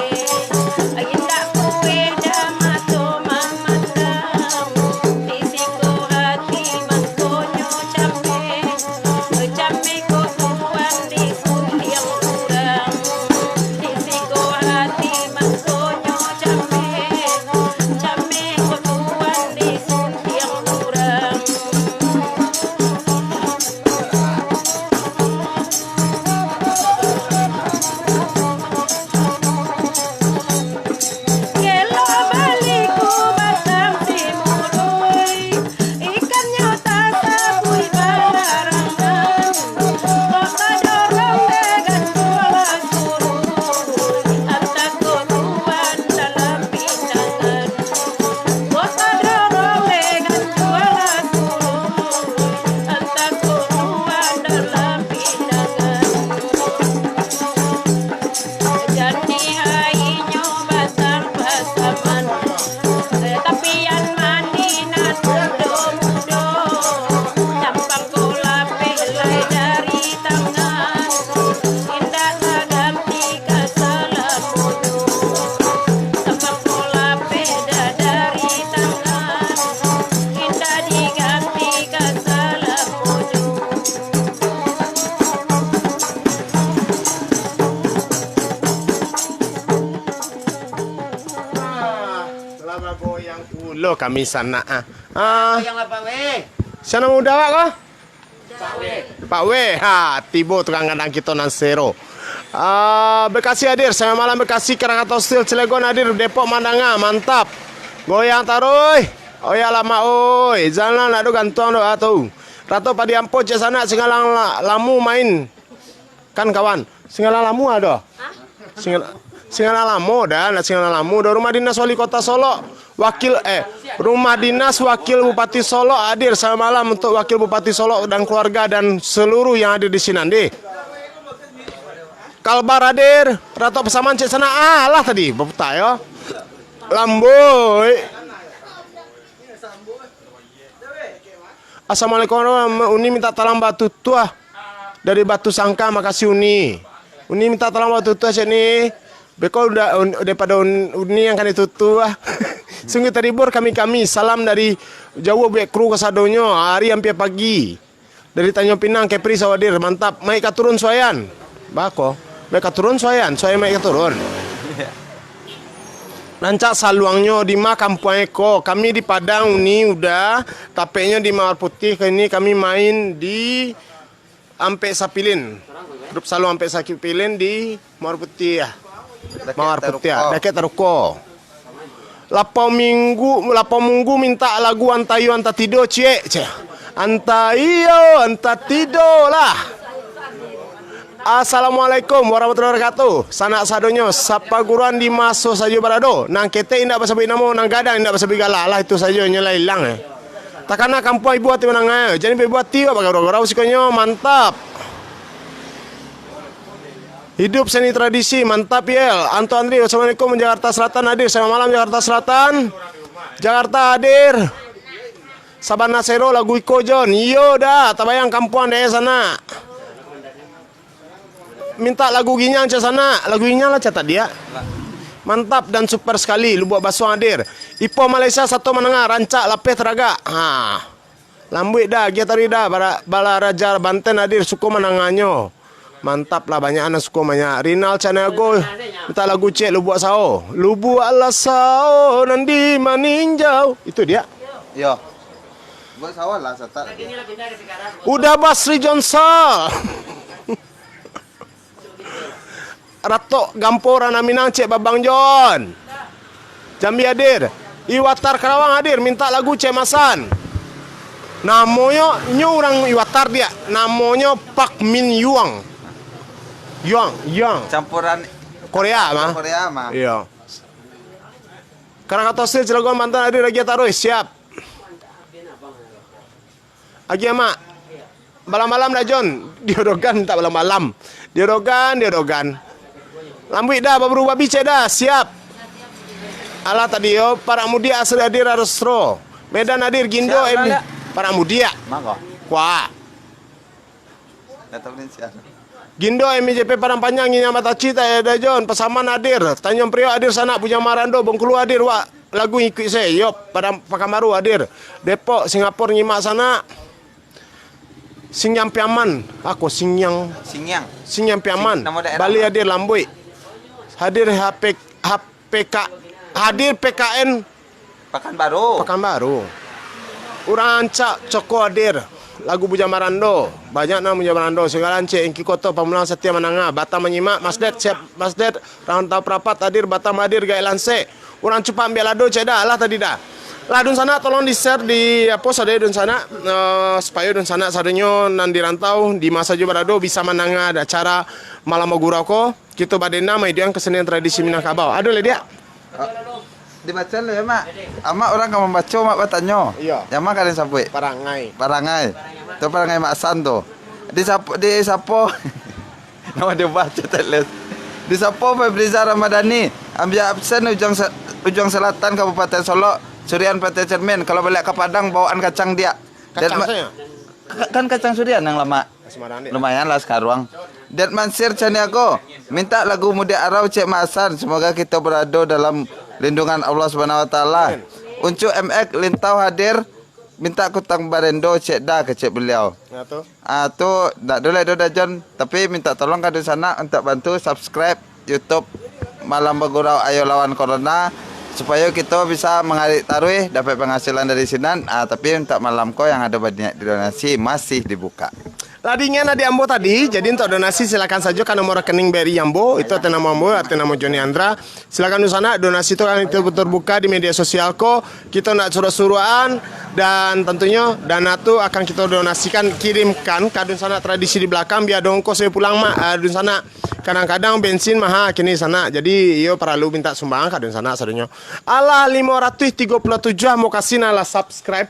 ay indak kuwe damato mamandang disiko hati mangkonyo cape ko tuan di suntiang kurang disiko hati mangkonyo cape ko tuan di suntiang kurang Kelo baliku batang simului ikan nyota sabui balarangan kota dorong degan bola suruh antaku tuan dalam pindangan kota dorong degan bola suruh antaku tuan dalam pindangan jadi hainyo basang pasaman tapian mandi na mudo campang kolape lay dari tangan indah tagamti kasalamudo campang kolape dari tangan indah diganti kasalamudo Lama goyang ulo kami sana. Yang apa weh? Sana muda wak kah? Weh. Pak W, tibo tukang kandang kita nan sero. Bekasi hadir, saya malam Bekasi Krakatau Steel Cilegon hadir Depok Mandanga, mantap. Goyang taruh. Oh ya lama oi, jangan nak do gantuan do atau. Rato padi ampo cek sana singalang lamu main. Kan kawan, singalang lamu ada. Singalang lamu dah, nak singalang lamu do rumah dinas wali kota Solo. Rumah dinas wakil Bupati Solo hadir saya malam untuk wakil Bupati Solo dan keluarga dan seluruh yang hadir di sini nanti. Kalbar hadir, Rato Pesaman cek sana lah tadi, bapak ya. Lamboy. Assalamualaikum, Uni minta tolong batu tua dari Batu Sangka, makasih Uni. Uni minta tolong batu tua sini. Beko udah daripada Uni yang kan itu tua. Sungguh terhibur kami salam dari Jawa Bek Kru Kasadonyo hari hampir pagi dari Tanjung Pinang Kepri Sawadir mantap maik turun soyan bako maik turun soyan maik turun Nancak saluangnya di Kampung Eko kami di Padang Uni udah tapenya di Mawar Putih ini kami main di Ampe Sapilin grup Saluang Ampe Sapilin di Mawar Putih ya Mawar Putih ya Deket Taruko Lapau minggu minta lagu antayo anta tido cek antayo anta tido lah. Assalamualaikum warahmatullahi wabarakatuh. Sanak sadonyo sapa guruan di maso saja barado nang kete indak basabi namo nang gadang indak basabi gala lah itu saja nyela hilang takana kampung ibu ati menang jadi ibu ati apa garau sikonyo mantap. Hidup seni tradisi, mantap ya. Anto Andri, Assalamualaikum Jakarta Selatan hadir. Selamat malam Jakarta Selatan. Jakarta hadir. Sabana Sero lagu Iko John. Iyo dah, tabayang kampuan deh sana. Minta lagu Ginyang ke sana. Lagu Ginyang lah catat dia. Mantap dan super sekali Lubuk Basuang hadir. Ipoh Malaysia satu menengah rancak lapis teraga. Lambut dah dia tadi dah bala Raja Banten hadir suku menangannya. Mantap lah banyak anak suku banyak. Rinal Chanago minta lagu cek Lubuk Sao. Lubuk ala sao nandi maninjau. Itu dia. Yo. Buat sawah lah setat. Udah Basri Johnson. Ratok Gamporan Aminang Cik Babang John. Jambi hadir. Iwatar Karawang hadir minta lagu Cik Masan. Namanya orang Iwatar dia. Namanya Pak Min Yuang. Yang Campuran Korea mah. Korea mah. Iya. Krakatau Cilegon Banten hadir lagi taruh siap. Agi mak. Malam-malam dah John. Diodogan tak malam-malam. Diodogan. Lambut dah berubah bicara dah siap. Alah tadi yo para mudia asli hadir Arostro. Medan hadir Gindo Siap, para mudia. Mangko. Wah. Datang ni siap. Gindo MJP Padang Panjang Nyinya Mataci tak ada John. Pasaman hadir. Tanjung Priok hadir sana. Punya Marando Bengkulu hadir. Wah lagu ikut saya. Yop Padang Pakamaru hadir. Depok Singapura nyimak sana. Singyang Piaman. Aku Singyang Piaman. Nama daerah Bali apa? hadir Lambui. Hadir HPK. Hadir PKN Pekanbaru. Urang Ancak Coko hadir. Lagu Buja Marando. Banyak nama Buja Marando. Segala Encik Engki Koto Pamulang Setia Menangah. Batam menyimak. Masdet siap. Masdet. Rantau Prapat hadir. Batam hadir. Gai Lanse. Urang cepat ambil lado. Cek dah lah tadi dah. Ladun sana tolong di share di post ada dun sana supaya dun sana sadunya nan dirantau di masa juga berado bisa menangah ada acara malam gurau ko kita badena mai dia kesenian tradisi Minangkabau. Ada le dia. Dibaca lu ya mak. Amak orang kamu baca mak bertanya. Iya. Yang mak kalian sampai. Parangai. Tu parangai mak San tu. Di sapo. Nama dia baca teles. Di sapo Febriza Ramadhani ambil absen ujung selatan Kabupaten Solo. Surian Pate Cermin. Kalau balik ke Padang bawaan kacang dia. Kacang saya. Kan kacang Surian yang lama. Lumayan lah sekarang. Dat Mansir Caniago minta lagu Muda Arau Cik Masan. Semoga kita berada dalam lindungan Allah Subhanahu Wa Taala. Untuk MX Lintau hadir minta kutang barendo Cik Da ke Cik beliau. Ya tu. Tu tak boleh dah John. Tapi minta tolong kat sana untuk bantu subscribe YouTube Malam Bergurau Ayo Lawan Corona. Supaya kita bisa mengarik taruh dapat penghasilan dari sinan. Tapi untuk malam ko yang ada banyak donasi masih dibuka. Ladingan ada Ambo tadi, jadi untuk donasi silakan saja kan nomor rekening BRI Ambo itu atas nama Ambo, atas nama Joni Andra. Silakan di sana donasi itu kan itu terbuka di media sosial ko. Kita nak suruh-suruhan dan tentunya dana itu akan kita donasikan kirimkan ke sana tradisi di belakang biar dongko saya pulang mak di sana. Kadang-kadang bensin mahal kini sana. Jadi yo perlu minta sumbangan ke sana sadunya. Allah 537 mau kasih nala subscribe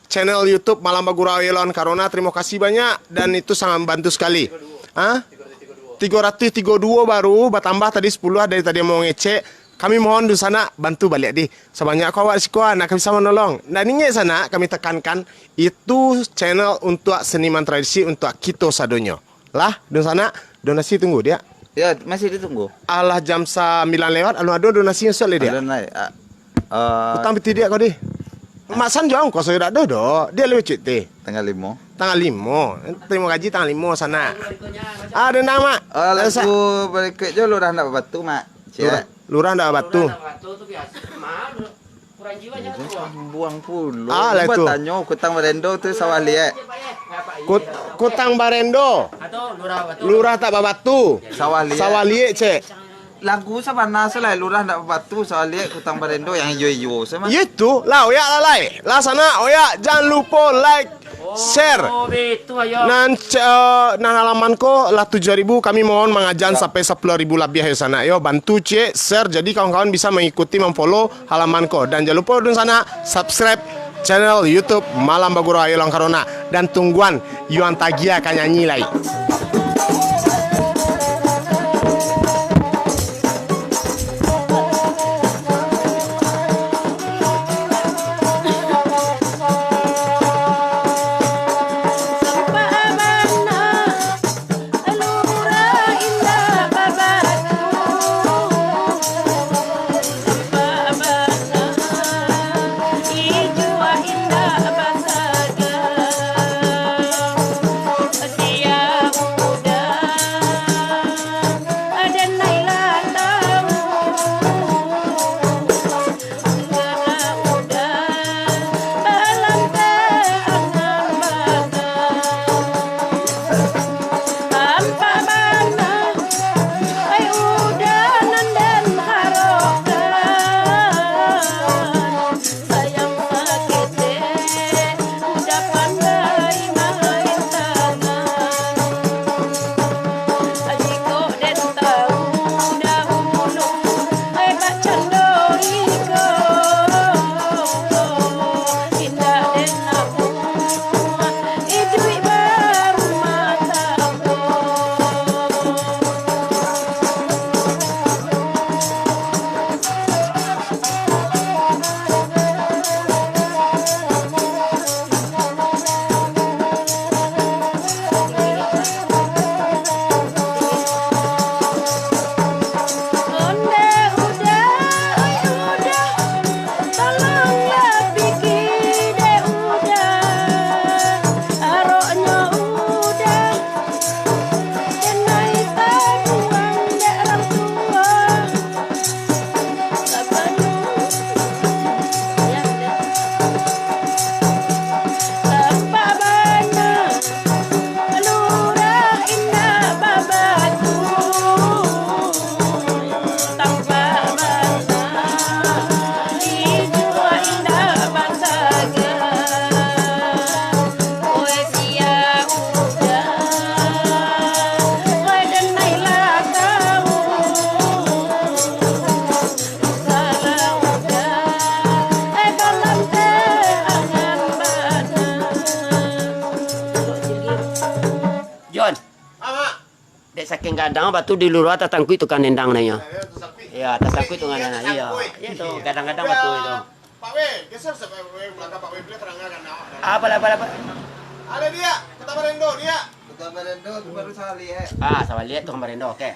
channel YouTube Malam Bagurau Lawan Corona. Terima kasih banyak dan itu sangat membantu sekali. 332 baru bertambah tadi 10 dari tadi mau ngecek. Kami mohon di sana bantu balik di sebanyak kau sekolah nak bisa menolong. Dan ini sana kami tekankan itu channel untuk seniman tradisi untuk kita sadonya. Lah di sana donasi tunggu dia. Ya masih ditunggu. Allah jam 9 lewat anu ada donasi yang soal dia. Ada naik. Utang piti dia kau di. Masan jauh kau saya ada do. Dia lebih cuti. Tanggal 5. Tanggal 5. Terima gaji tanggal 5 sana. Ada nama. Lagu balik je lurah nak batu mak. Lurah ndak batu. Buang puluh. Lah itu. Tanya kutang barendo tu sawah liek. Kutang Barendo. Lurah tak babatu. Sawah liek. Sawah liek cek. Lagu sabana selai lurah nak batu sawah liek kutang barendo yang hijau-hijau sama. Itu lah oyak lalai. Lah sana oyak jangan lupa like, share. Nan halaman ko lah 7.000 kami mohon mengajan sampai 10.000 lebih ya sana. Yo bantu cek share jadi kawan-kawan bisa mengikuti memfollow halaman ko dan jangan lupa di sana subscribe channel YouTube Malam Bagurau Ayo Lawan Corona dan tungguan Yuan Tagia akan nyanyi lagi. ting kadang batu di luar tatangku itu kan nendang nanya. Iya, tatangku itu nggak nanya. Iya, itu kadang-kadang batu itu. Pak W, geser sampai Pak W belakang Pak W beli terangkan. Apa? Ada dia, kita Barendo dia. Kita Barendo baru sekali ya. Sama lihat tuh kemarin oke.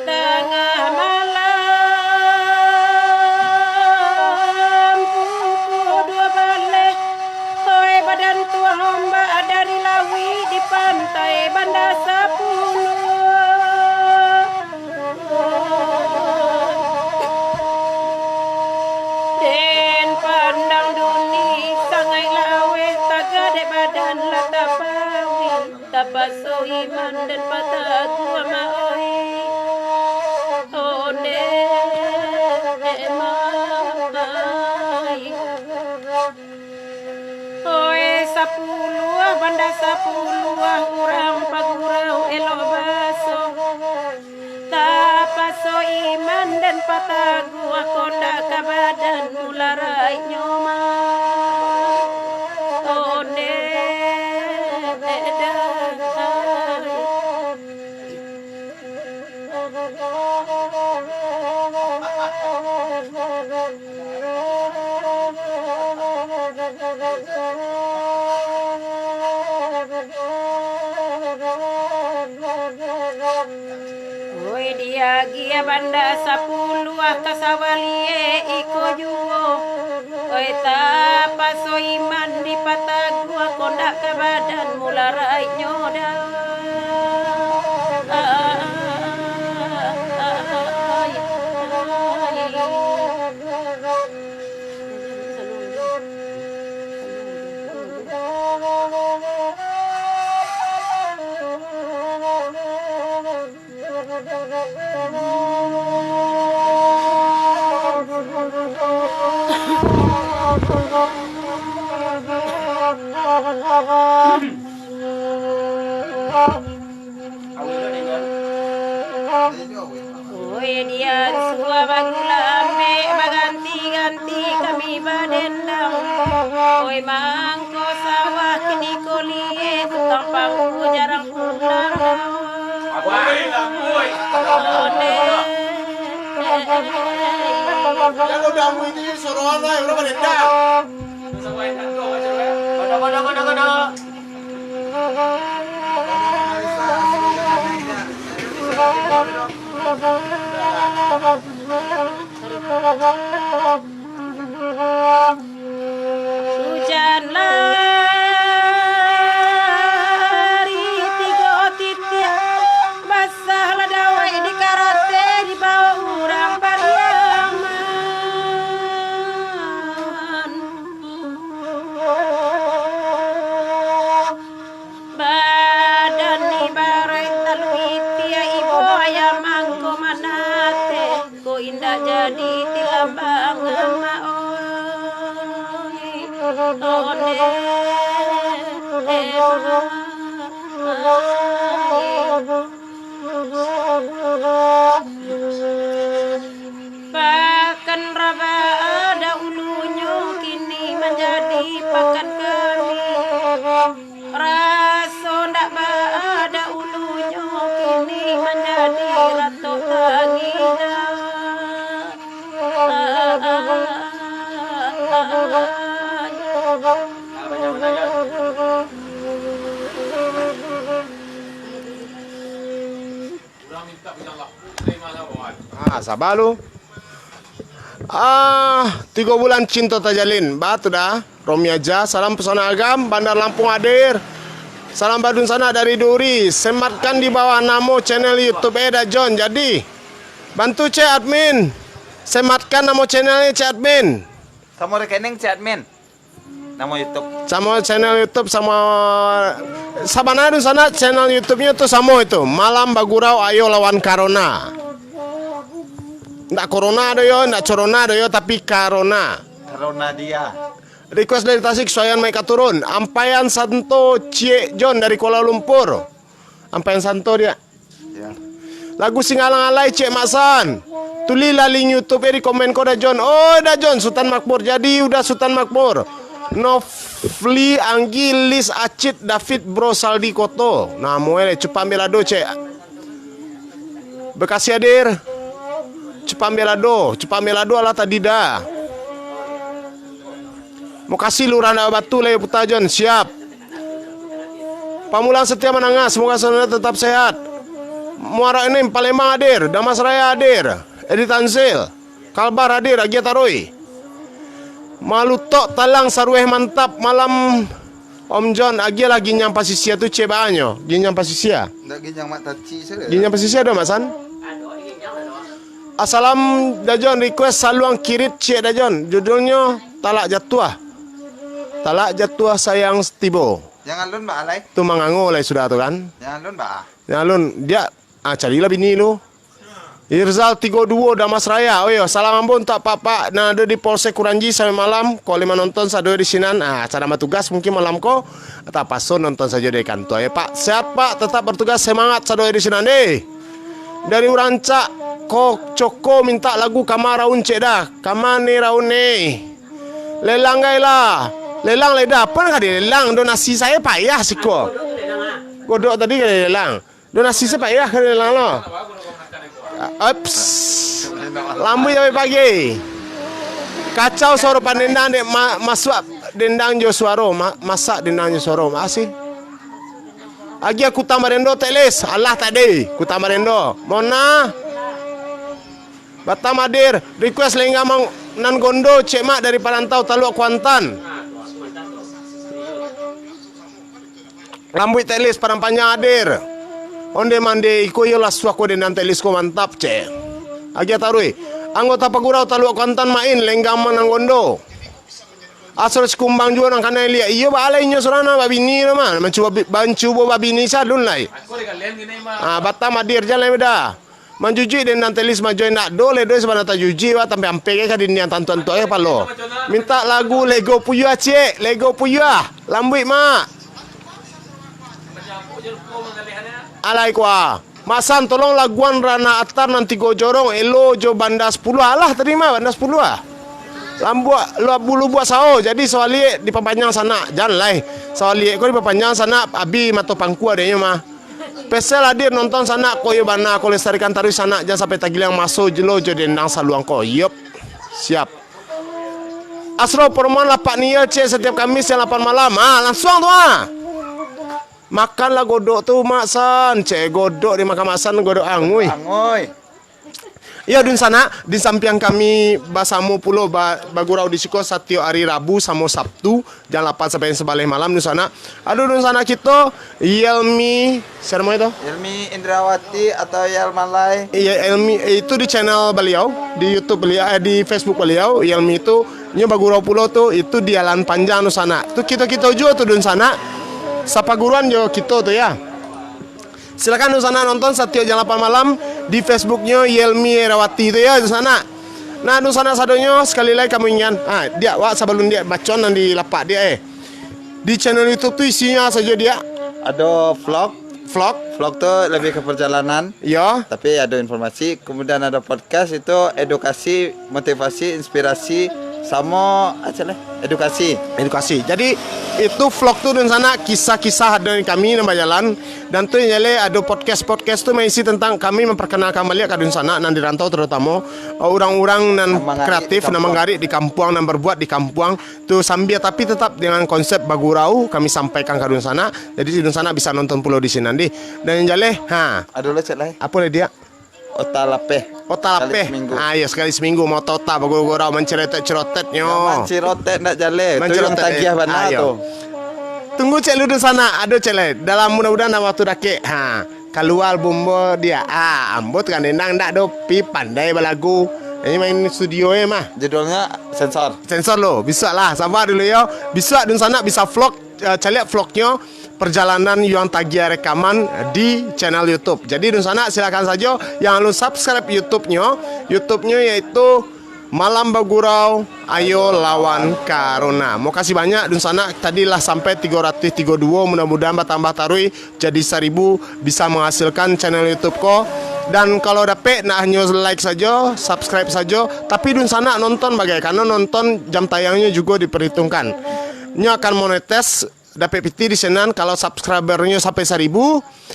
Tengah malam pukul 2 balik, hoi badan tua lomba dari Lawi di pantai Banda 10. Den pandang duni sangai lawe tagade badan latapawi tapaso iman dan pataku maoi. Banda 10 urang pagurau elo baso tapaso iman dan patagu akonda kabadan mularai nyoma onde Gia Banda 10 kasawalie iko juo oi tapaso iman di patagu kondak ke badan mularai nyoda Oi dia sua bagula ambe baganti-ganti kami badendang. Oi mangko sawah kini kolie tukang pangku jarang pulang. Jago damu ini sorono ya udah dendang. Hujan lari tiga titik basah ladawai di karate di bawah urang pariaman badan ni barai talui tia ibu ayam mangko manate ko indah jadi tilambangan maoi pakan raba ada ulunya kini menjadi pakan kami raso ndak ada ulunya kini menjadi rato tangina Sabar lu. 3 bulan cinta tajalin. Batu dah. Romi aja. Salam pesona agam. Bandar Lampung hadir. Salam badun sana dari Duri. Sematkan di bawah nama channel YouTube Eda John. Jadi bantu cek admin. Sematkan nama channelnya cek admin. Sama rekening si admin. Nama YouTube. Sama channel YouTube sama Sabanadun sana channel YouTube-nya tuh sama itu. Malam Bagurau ayo lawan Corona. Nggak Corona ada yo, nggak Corona ada yo, tapi Corona. Corona dia. Request dari Tasik, Soyan Maika turun. Ampayan Santo Cie John dari Kuala Lumpur. Ampayan Santo dia. Ya. Lagu Singalang-alai Cik Maksan. Tuli laling YouTube di komen ko dah John. Oh dah John, Sultan Makmur. Jadi udah Sultan Makmur. Novli Anggi Lis Acit David Bro Saldi Koto. Nah moe cepat belado Cik. Bekasi hadir. Cepat belado ala tadi dah. Mau kasih lurah batu lah Putra John, siap. Pamulang setia menangah, semoga saudara tetap sehat. Muara Enim, Palembang hadir, Damas Raya hadir, Edi Tanzil, Kalbar hadir, Agia Taroi. Malutok Talang Sarweh mantap malam Om John, Agia lagi nyampa sisia tu cebaanyo, ginyam pasisia. Ndak ginyang mata ci saya. Ginyam pasisia ada Masan? Assalam Dajon, request saluang kirit Cik Dajon. Judulnya Talak Jatuah. Talak Jatuah sayang Tibo. Jangan lun mbak alai. Tu mangango lah sudah tu kan. Jangan lun mbak. Jangan lun dia carilah bini lu. Irzal 32 Damas Raya. Oh yo, salam ampun tak papa nah ada di Polsek Kuranji sampai malam. Kau lima nonton sado di sinan. Cara tugas mungkin malam ko atau pason nonton saja di kantor ya Pak. Sehat Pak, tetap bertugas semangat sado di sinan deh. Dari Urancak Kok Coko minta lagu Kamaraun Cek dah. Kamane raune. Lelang gailah. Lelang leda apa enggak lelang donasi saya payah sih kok. Godok tadi kan lelang. Donasi saya payah kan lelang lo. Ups. Lambu sampai pagi. Kacau suara pandendang dek masuk dendang jo suaro masak dendang jo suaro. Makasih. Agi aku tamarendo teles. Allah tadi. Ku tamarendo. Mona. Batam hadir, request lengga mang nan gondo Cek Mak dari Parantau Taluk Kuantan. Rambut telis Parampanya hadir. Onde mande iko yo laswako denan telis ko mantap Cek. Agia tarui. Anggota Pagurau Taluk Kuantan main lengga mang nan gondo. Asal sekumbang juga nang kana liya. Iyo ba alai nyo sorana babini mah. Mencoba babini sa dun lai. Batam hadir jalan beda. Manjuji dan nantelis majoy nak dole doi sebana ta juji wa tampe ampe ka din yang tantuan tu palo. Minta lagu Lego Puyuh Cek, Lego Puyuh. Lambui mak. Alai kwa. Masan tolong laguan Rana Atar nanti go jorong elo jo banda 10 alah terima banda 10 ah. Lambua lu bulu buat sao jadi soali di papanjang sana jangan lai. Soali ko di papanjang sana abi mato pangku adanya mah. Pesel hadir nonton sana koyo bana ko lestarikan tarus sana jangan sampai tagilang masuk jelo jo dendang saluang ko. Yup. Siap. Asro permohonan lapak nia cek setiap Kamis yang 8 malam. Langsung tu makanlah godok tu maksan. Cek godok di makan maksan godok angui. Ya dun sana di samping kami basamu pulau bagurau di siko setiap hari Rabu sama Sabtu jam 8 sampai 11 malam dun sana. Aduh dun sana kita Yelmi siapa itu? Yelmi Indrawati atau Yelmalai. Iya Yelmi itu di channel beliau di YouTube beliau di Facebook beliau. Yelmi itu nya bagurau pulau tuh itu di Jalan Panjang dun sana. Tuh kita juga tuh dun sana. Sapa guruan jo kita tuh ya. Silakan di sana nonton setiap jam 8 malam di Facebooknya Yelmi Rawati itu ya di sana. Nah di sana sadonyo sekali lagi kamu ingin. Dia sebelum dia bacon dan di lapak dia di channel YouTube tuh isinya saja dia. Ada vlog tuh lebih ke perjalanan. Ya. Tapi ada informasi. Kemudian ada podcast itu edukasi, motivasi, inspirasi, sama edukasi. Jadi itu vlog tuh di sana kisah-kisah dari kami nambah jalan dan tuh nyale ada podcast tuh mengisi tentang kami memperkenalkan balik ke sana nan di rantau terutama orang-orang nan kreatif nan menggarik di kampung nan berbuat di kampung tuh sambil tapi tetap dengan konsep bagurau kami sampaikan ke sana. Jadi di sana bisa nonton pulau di sini nanti dan yang jale aduh cek apa dia Otalape. Iya sekali seminggu mau tota bagurau mencerotet nyo. Mencerotet nak jale. Itu yang tagiah bana tuh. Tunggu cek lu di sana. Aduh cek dalam mudah-mudahan waktu dake. Keluar bumbu dia. Ambut kan endang ndak do pi pandai balagu. Ini main studio mah. Judulnya sensor lo. Bisa lah sama dulu yo. Bisa di sana bisa vlog cek vlognya perjalanan yang tagia rekaman di channel YouTube. Jadi di sana silakan saja yang lu subscribe YouTube-nya yaitu Malam Bagurau Ayo Lawan Corona. Mau kasih banyak di sana tadilah sampai 332 mudah-mudahan bertambah tarui jadi 1000 bisa menghasilkan channel YouTube ko. Dan kalau dapet nah hanya like saja, subscribe saja, tapi di sana nonton karena nonton jam tayangnya juga diperhitungkan. Ini akan monetis dapat PT di senan kalau subscribernya sampai 1000,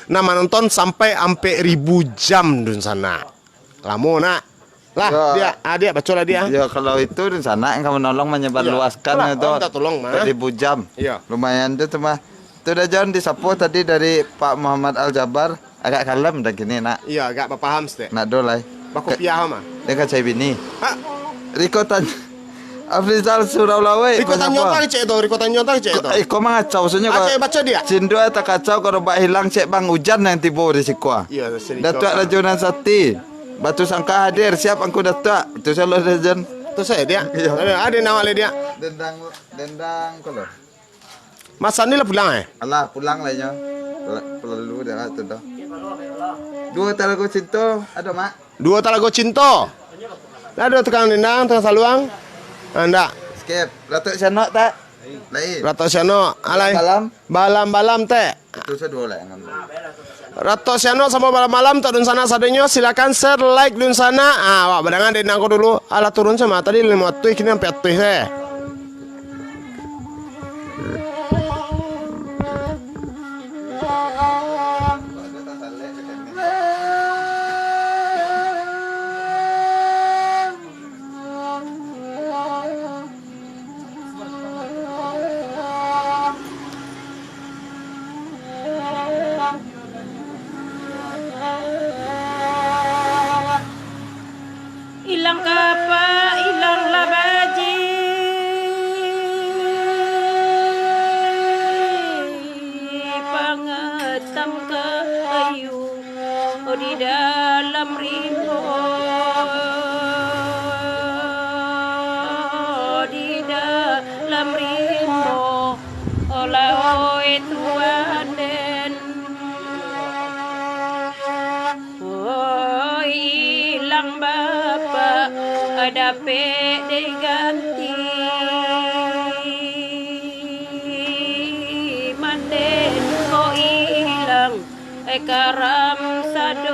nama nonton sampai 1000 jam di sana. Lamo nak. Lah dia baca lah dia. Ya kalau itu di sana yang kamu nolong menyebar luaskan itu. Kita tolong mah. 1000 jam. Iya. Lumayan itu mah. Itu udah jangan disapu tadi dari Pak Muhammad Al Jabar agak kalem dan gini nak. Iya agak paham sih. Nak dolai. Baku piah mah. Dia kan saya bini. Riko tanya. Afrizal Surawlawai. Riko tanyota cek itu. Kau mah ngacau soalnya kau. Baca dia. Cindu tak kacau kalau bak hilang cek bang hujan yang tiba di sikwa. Iya, Datuk Rajunan Sati. Batu Sangka hadir siap angku datuk. Itu selalu Rajan. Itu saya dia. Ada nama dia. Dendang kalau. Mas Sandi lah pulang Alah pulang lah nya. Perlu dah tu dah. Dua talago cinta ada mak. Dua talago cinta. Ada tukang dendang, tukang saluang. Anda. Skip. Ratuk Sanok tak? Lain. Ratuk Sanok. Alai. Balam teh. Itu saya dua lah. Ratuk Sanok sama balam tak dun sana sadenya silakan share like dun sana. Wak badangan dendang ko dulu. Alah turun sama tadi 500 kini sampai 100 saya. Ilang kapa, ilang labaji. Pangetam kayu di dalam rimbo. Di dalam rimbo. Olah Tuhan den. Ilang bapa ada pede ganti manden ko ilang karam sado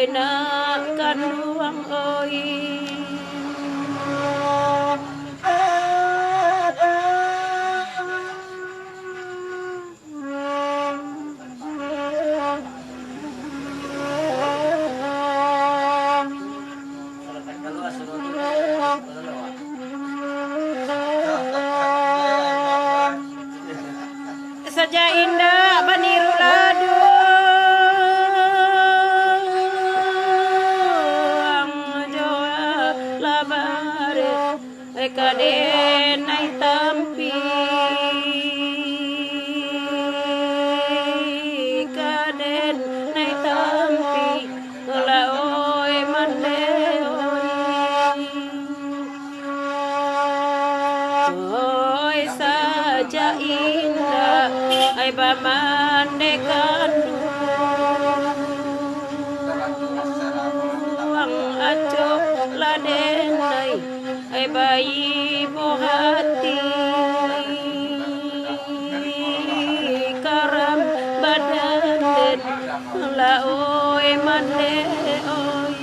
oi nak kanduang oi. Saja indah baniru ladu joa labare kaden nai tampi kaden nai tampi la oi mande oi saja indah ai bamande kanduang aco ladenai ai bayi bohati karam badan la oi mande oi.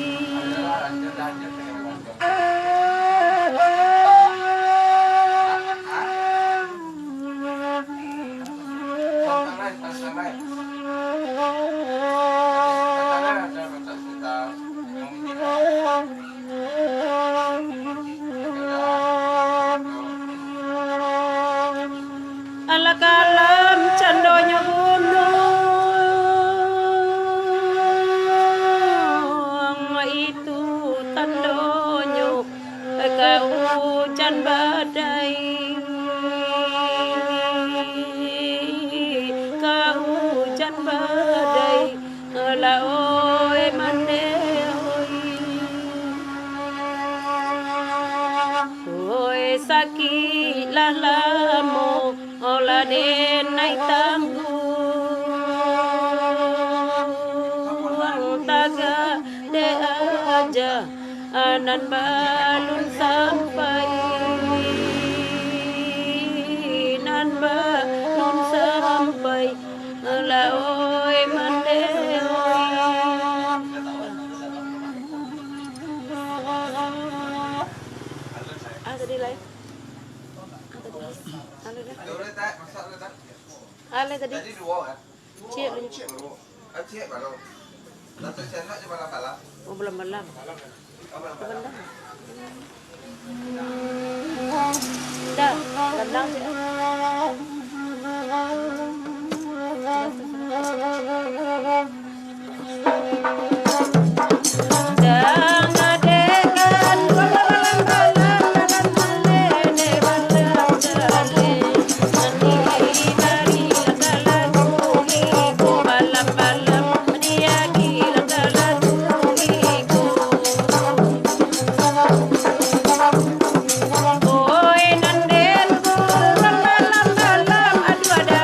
Ala kalam candonya gunung itu tandonyo ke hujan badai ke hujan badai la oi mande oi sakit lalamu ola den nai tanggung taga de aja anan balun sampai nan balun sampai la oi mande oi. Tadi live Ale tadi. Jadi dua kan? Cik lu. Cik baru. Satu channel cuma malam. Oh belum malam. Dah, landang sih. Oi nanden ku lam lam lam lam adu ada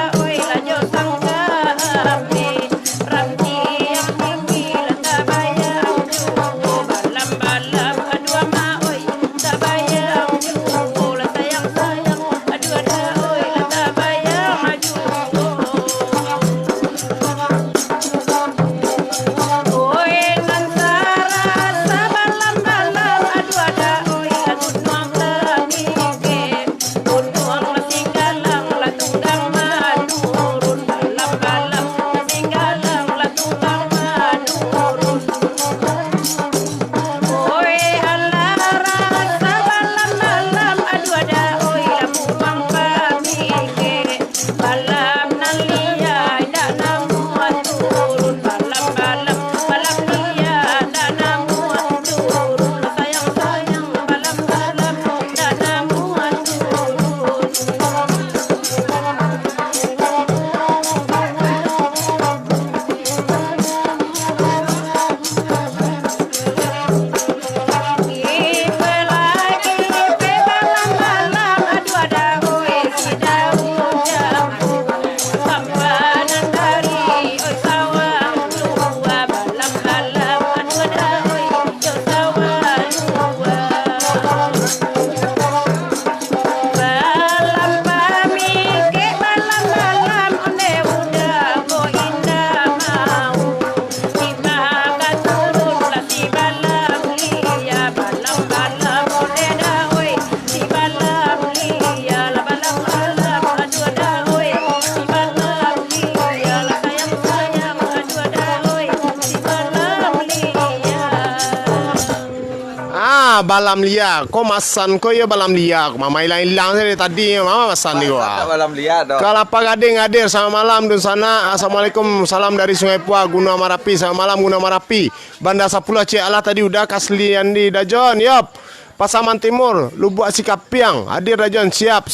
balam liar. Kau masan kau ya balam liar. Mama hilang dari tadi mama masan ni kau. Tak malam lihat dong. Kalapa Gading hadir sama malam dun sana. Assalamualaikum, salam dari Sungai Pua, Gunung Marapi. Sama malam Gunung Marapi. Bandar Sapula Cik Allah tadi udah kaslian di Dajon. Yup. Pasaman Timur, Lubuk Sikapiang hadir Dajon, siap.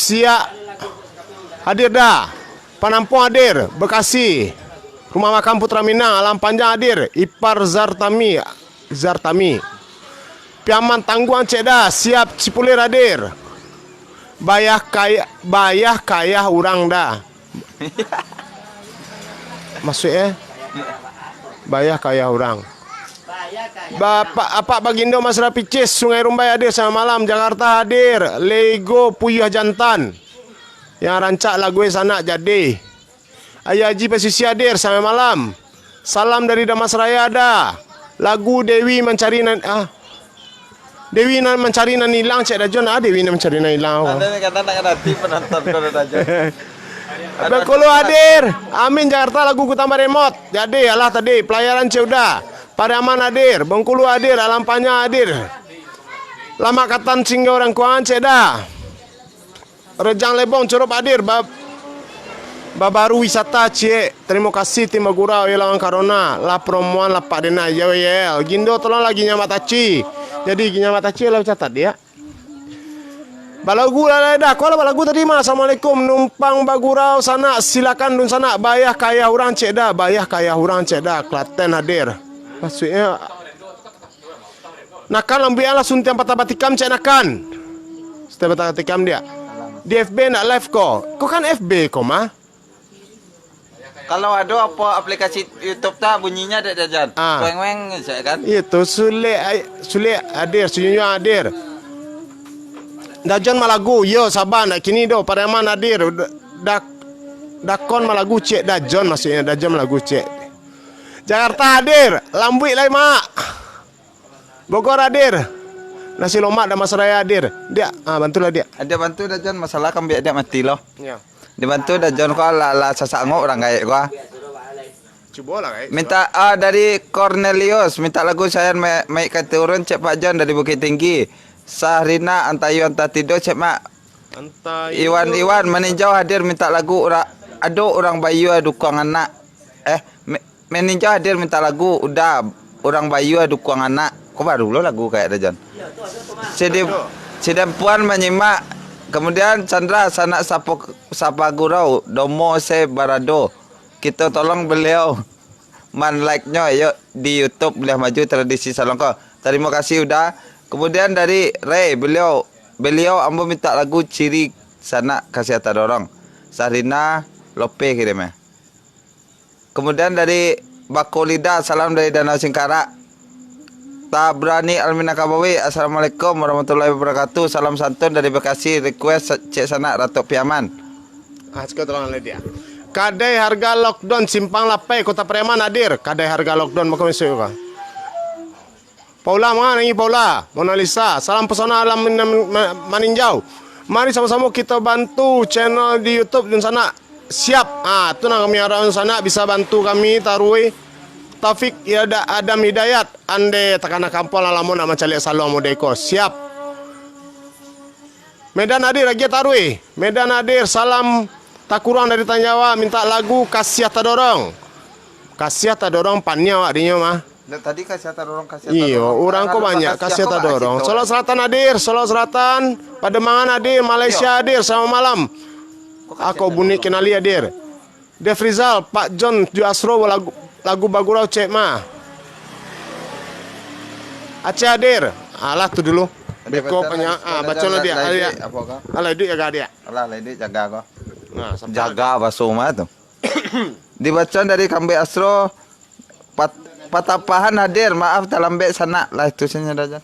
Hadir dah. Penampung hadir, Bekasi. Rumah Makan Putra Minang, Alam Panjang hadir. Ipar Zartami. Piaman Tangguang Cik dah, siap. Cipulir hadir. Bayah kaya orang dah. Maksudnya bayah kaya orang. Bapak Bagindo Mas Rapicis Sungai Rumbai hadir sama malam. Jakarta hadir. Lego Puyuh Jantan yang rancak lagu sana jadi. Ayah Haji Pesisi hadir sama malam. Salam dari Damas Raya ada. Lagu Dewi Mencari Mencari Nan Hilang Cik Dajon Dewi Mencari Nan Hilang. Ada ni kata nak nanti penonton kau dah aja. Bengkulu hadir. Amin Jakarta lagu Kutambah Remote. Jadi alah tadi pelayaran Cik udah. Pariaman hadir. Bengkulu hadir. Alam Panjang hadir. Lama Katan Singgah Orang Kuangan Cik dah. Rejang Lebong Curup hadir. Babaru wisata Cik. Terima kasih tim Magurau Ilawan Karona. La promoan la Pak Dena YWL. Gindo tolong lagi nyamat taci. Jadi nyamat taci lah catat dia. Balagu lah dah. Kau lah balagu tadi mah. Assalamualaikum. Numpang Bagurau sana. Silakan dun sana. Bayah kaya orang Cik dah. Bayah kaya orang Cik dah. Klaten hadir. Maksudnya nakan ambil lah suntian patah batikam Cik nakan. Setiap patah batikam dia. Di FB nak live kau. Kau kan FB kau mah. Kalau ada apa aplikasi YouTube tak bunyinya ada jajan. Ah. Weng saya kan. Itu sulit hadir. Sunyu hadir. Dajon malagu. Yo sabar nak kini do. Pariaman hadir. Dakon malagu Cik Dajon maksudnya. Dajon malagu Cik. Jakarta hadir. Lambuik lai mak. Bogor hadir. Nasi lomak dan Mas Raya hadir. Dia bantulah dia. Ada bantu Dajon masalah kan biar dia mati loh. Ya. Dibantu Dajon kau la sasangok orang kayak gua. Cuba lah guys. Minta dari Cornelius, minta lagu saya maik kata turun Cik Pak John dari Bukit Tinggi. Sahrina Antayu Antatido Cik Mak. Iwan meninjau hadir minta lagu orang Bayu dukung anak. Meninjau hadir minta lagu udah orang Bayu dukung anak. Kok baru lo lagu kayak Dajon. Sidem Puan menyimak. Kemudian Chandra Sanak Sapa Gurau Domo Se Barado. Kita tolong beliau like-nya yuk di YouTube boleh maju tradisi Salongko. Terima kasih udah. Kemudian dari Ray beliau ambo minta lagu ciri Sanak kasih dorong. Sarina Lope kirimnya. Kemudian dari Bakolida salam dari Danau Singkarak. Tabrani Almina Kabawi. Assalamualaikum warahmatullahi wabarakatuh. Salam santun dari Bekasi. Request Cik Sanak Ratu Piaman. Sekarang tolong lihat dia. Kadai harga lockdown Simpang Lapai Kota Preman hadir. Kadai harga lockdown macam itu kan. Paula mana ni Paula? Mona Lisa. Salam pesona alam maninjau. Mari sama-sama kita bantu channel di YouTube dan sana. Siap. Tu nak kami harap sana bisa bantu kami tarui. Taufik Adam Hidayat. Ande takana kampung alamun nak mencari salong modeko. Siap. Medan hadir lagi tarui. Medan hadir. Salam tak kurang dari Tanjawa. Minta lagu Kasiah Tadorong. Kasiah Tadorong pannya adinya mah. Tadi kasih dorong kasih. Iya, orang kok banyak kasih dorong. Solo Selatan hadir, Solo Selatan, Pademangan hadir, Malaysia hadir sama malam. Aku Buni Kenali hadir. Dev Rizal, Pak John Juasro lagu Bagurau Cek mah. Aceh hadir. Alah tu dulu. Beko banyak baca dia. Alah itu jaga dia. Alah itu jaga kau. Nah, jaga basuma tu. Dibaca dari Kambe Astro Patapahan hadir, maaf terlambat sana lah itu saja Dajon.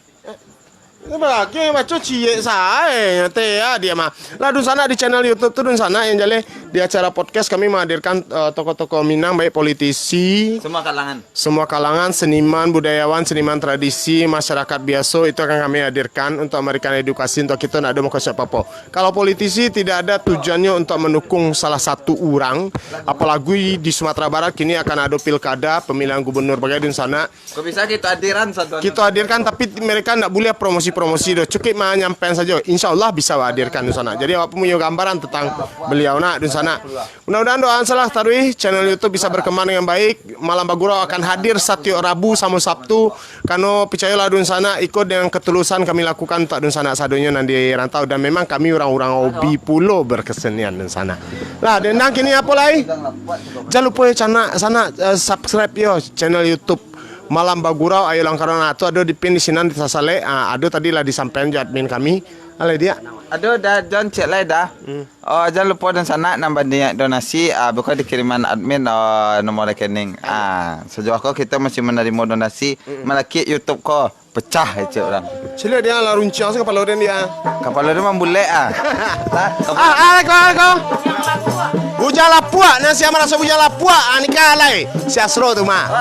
Bagi macam cie saya teh ya dia mah. Lah dun sana di channel YouTube tu dun sana yang jale di acara podcast kami menghadirkan tokoh-tokoh Minang, baik politisi, semua kalangan, seniman, budayawan, seniman tradisi, masyarakat biasa, itu akan kami hadirkan untuk memberikan edukasi untuk kita nak ada mau apa-apa. Kalau politisi tidak ada tujuannya untuk mendukung salah satu orang, apalagi di Sumatera Barat kini akan ada pilkada, pemilihan gubernur bagai di sana. Kok bisa kita hadiran satu? Kita hadirkan, tapi mereka tidak boleh promosi-promosi, cukup menyampaikan saja. Insya Allah bisa hadirkan di sana. Jadi apa punya gambaran tentang beliau nak di sana. Mudah-mudahan doa salah tarwih channel YouTube bisa berkembang dengan baik. Malam Bagurau akan hadir setiap Rabu sama Sabtu. Karena percayalah di sana ikut dengan ketulusan kami lakukan untuk di sana sadunya nanti rantau, dan memang kami orang-orang hobi pulau berkesenian di sana. Lah dan kini apa lagi? Jangan lupa ya sana subscribe yo channel YouTube Malam Bagurau Ayo Langkaran itu ada di pin di sini di Sasale. Ada tadi lah disampaikan admin kami. Alai dia. Aduh, dah John cek lah dah. Oh, jangan lupa dan sana nambah donasi. Bukan dikiriman admin nomor rekening. Sejauh kau kita masih menerima donasi. Malaki YouTube kau pecah aja orang. Sila dia lah runcang se kepala dia. Kepala dia membulek Kau. Bujang lapua, nasi aman rasa bujang lapua. Ni kalai. Si Asro tu mah.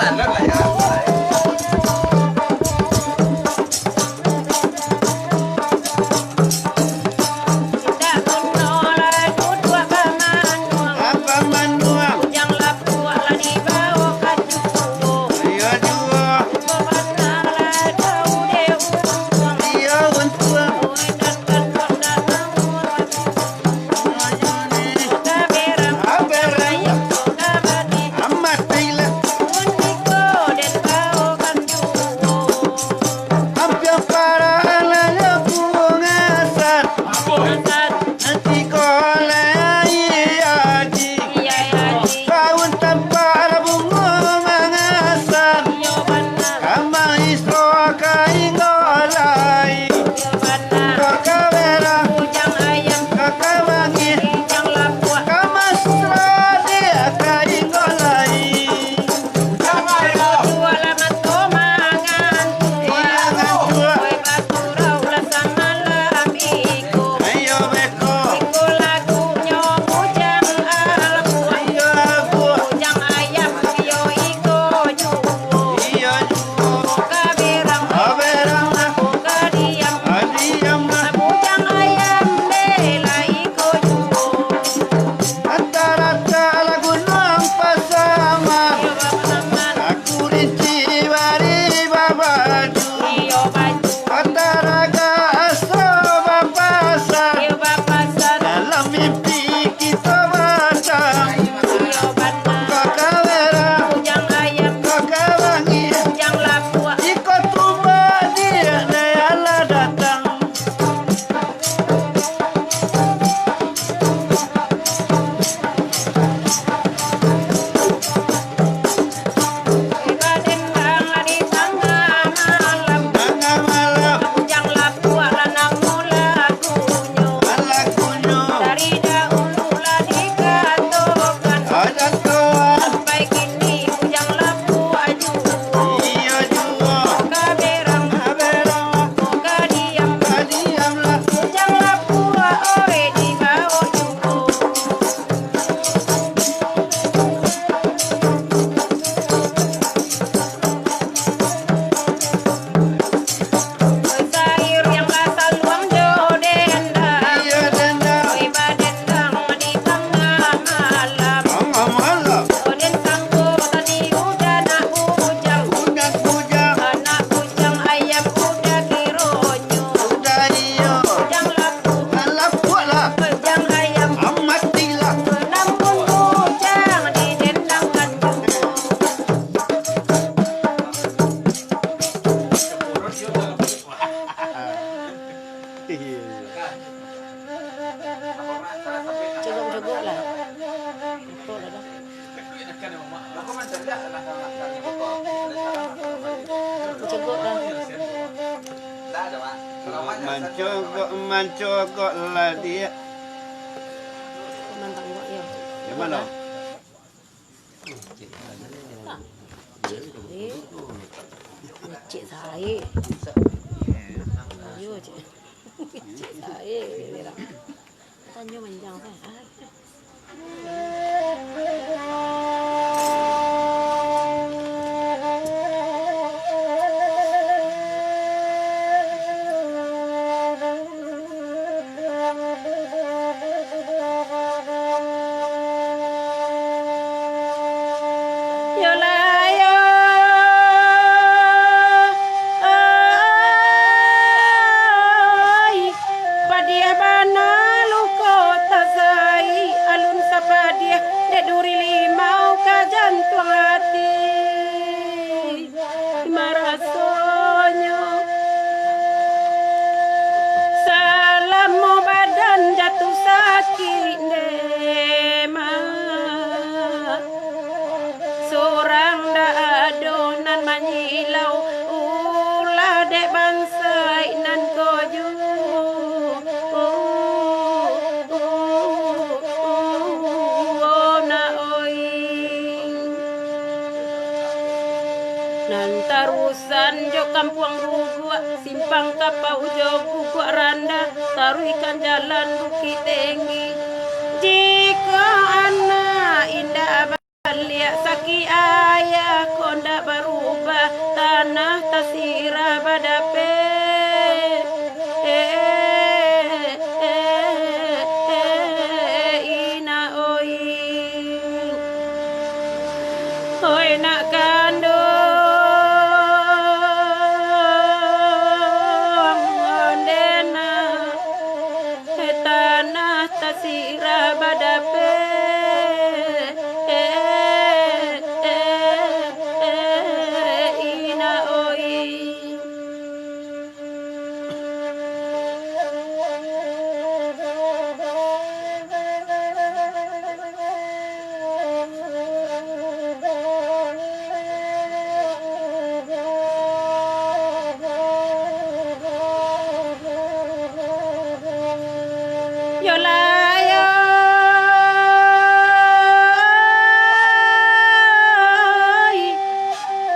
Cegok lah. Cegok lah. Mancogok lah dia. Mantang gua ya. Yang mana? Cik saya. Yo cik. Cik saya. Tanya manjang kan. Yolayo ay padiah bana luko tasai alun sapadiah de duri limau ka jantung hati marasonyo salamu badan jatuh sakit nema Sorang da adonan manyilau ulah dek bansai nan koju na oi nan tarusan jo kampung gugua simpang kapau jo gugua randa taru ikan jalan bukit tinggi jika anak indah lihat saki ayah konda berubah tanah tasira badape ina oi oi nak kandung ondena tanah tasira badape Yolayo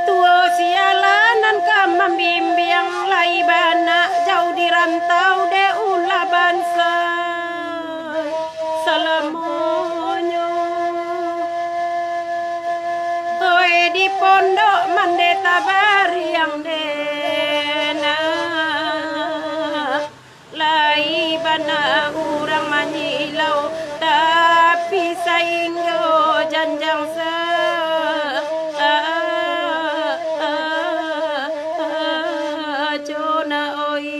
tuo sialanan kamam bimbiang lai bana jauh di rantau de ulah bansa salamonyo oi di pondok mandeta bariang dena lai bana urang manyilau tapi sainggo janjang sa jona oi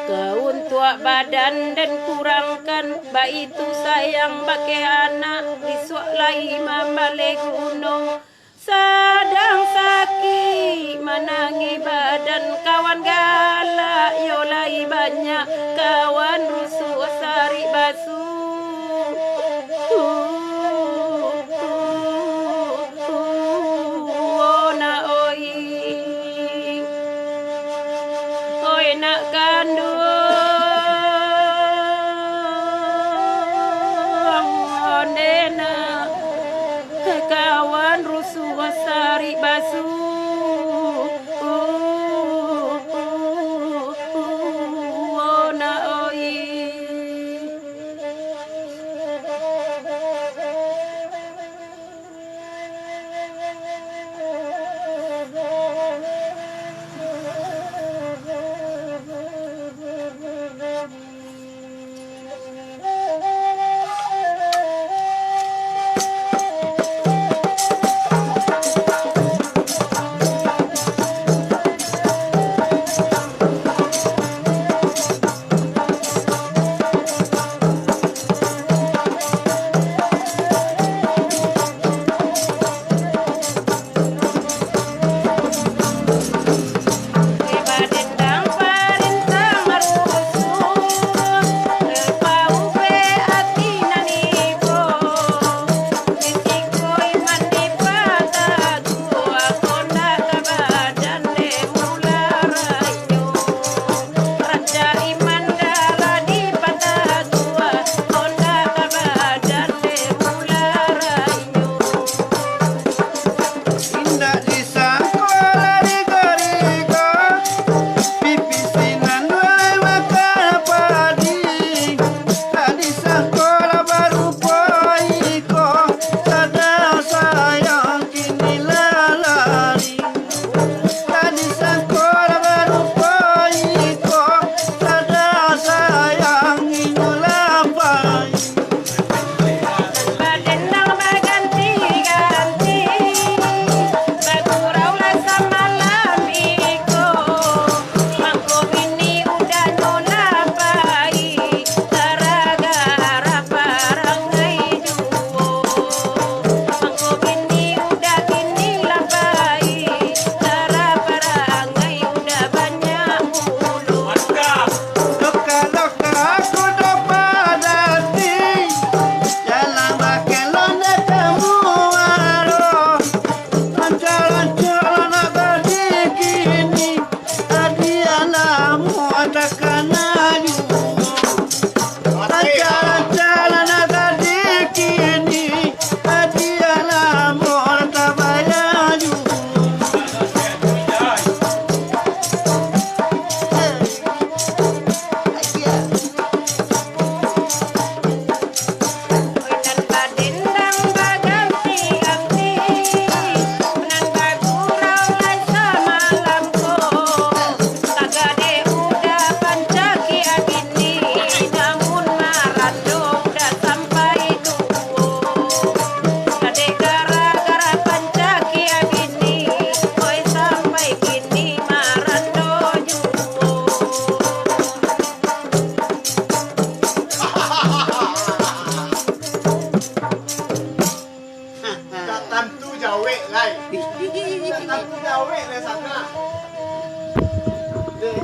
kaun tua badan dan kurangkan ba itu sayang bake anak disuak lai mamale gunung sadang sakit menangi badan kawan galak yolai banyak kawan rusuh sari basu na oi oi nak kandung ondena kawan rusuh sari basu na oi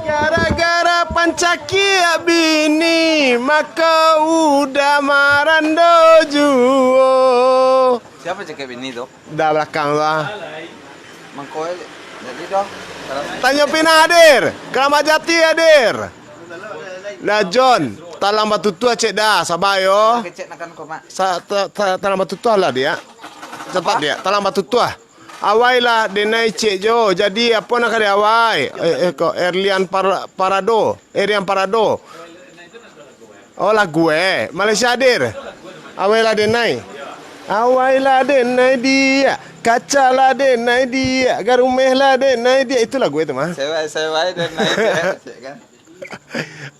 Gara-gara pancakia bini maka udah marando juo. Siapa cakap ini tuh? Dah belakang lah. Mangkoi jadi dong. Tanya Pina hadir. Keramat Jati hadir. Dah John, talang batu tua cek dah, sabar yo. Kecek nakan kau mak. Talang batu tua lah dia. Cepat dia, talang batu tua. Awai lah denai cek jo. Jadi apa nak dia awai? Kok Erlian Parado. Oh lah gue. Malaysia hadir. Awai lah denai. Awai lah denai dia. Kaca lah denai dia. Garumeh lah denai dia. Itulah gue tu mah. Sewa dan naik cek kan.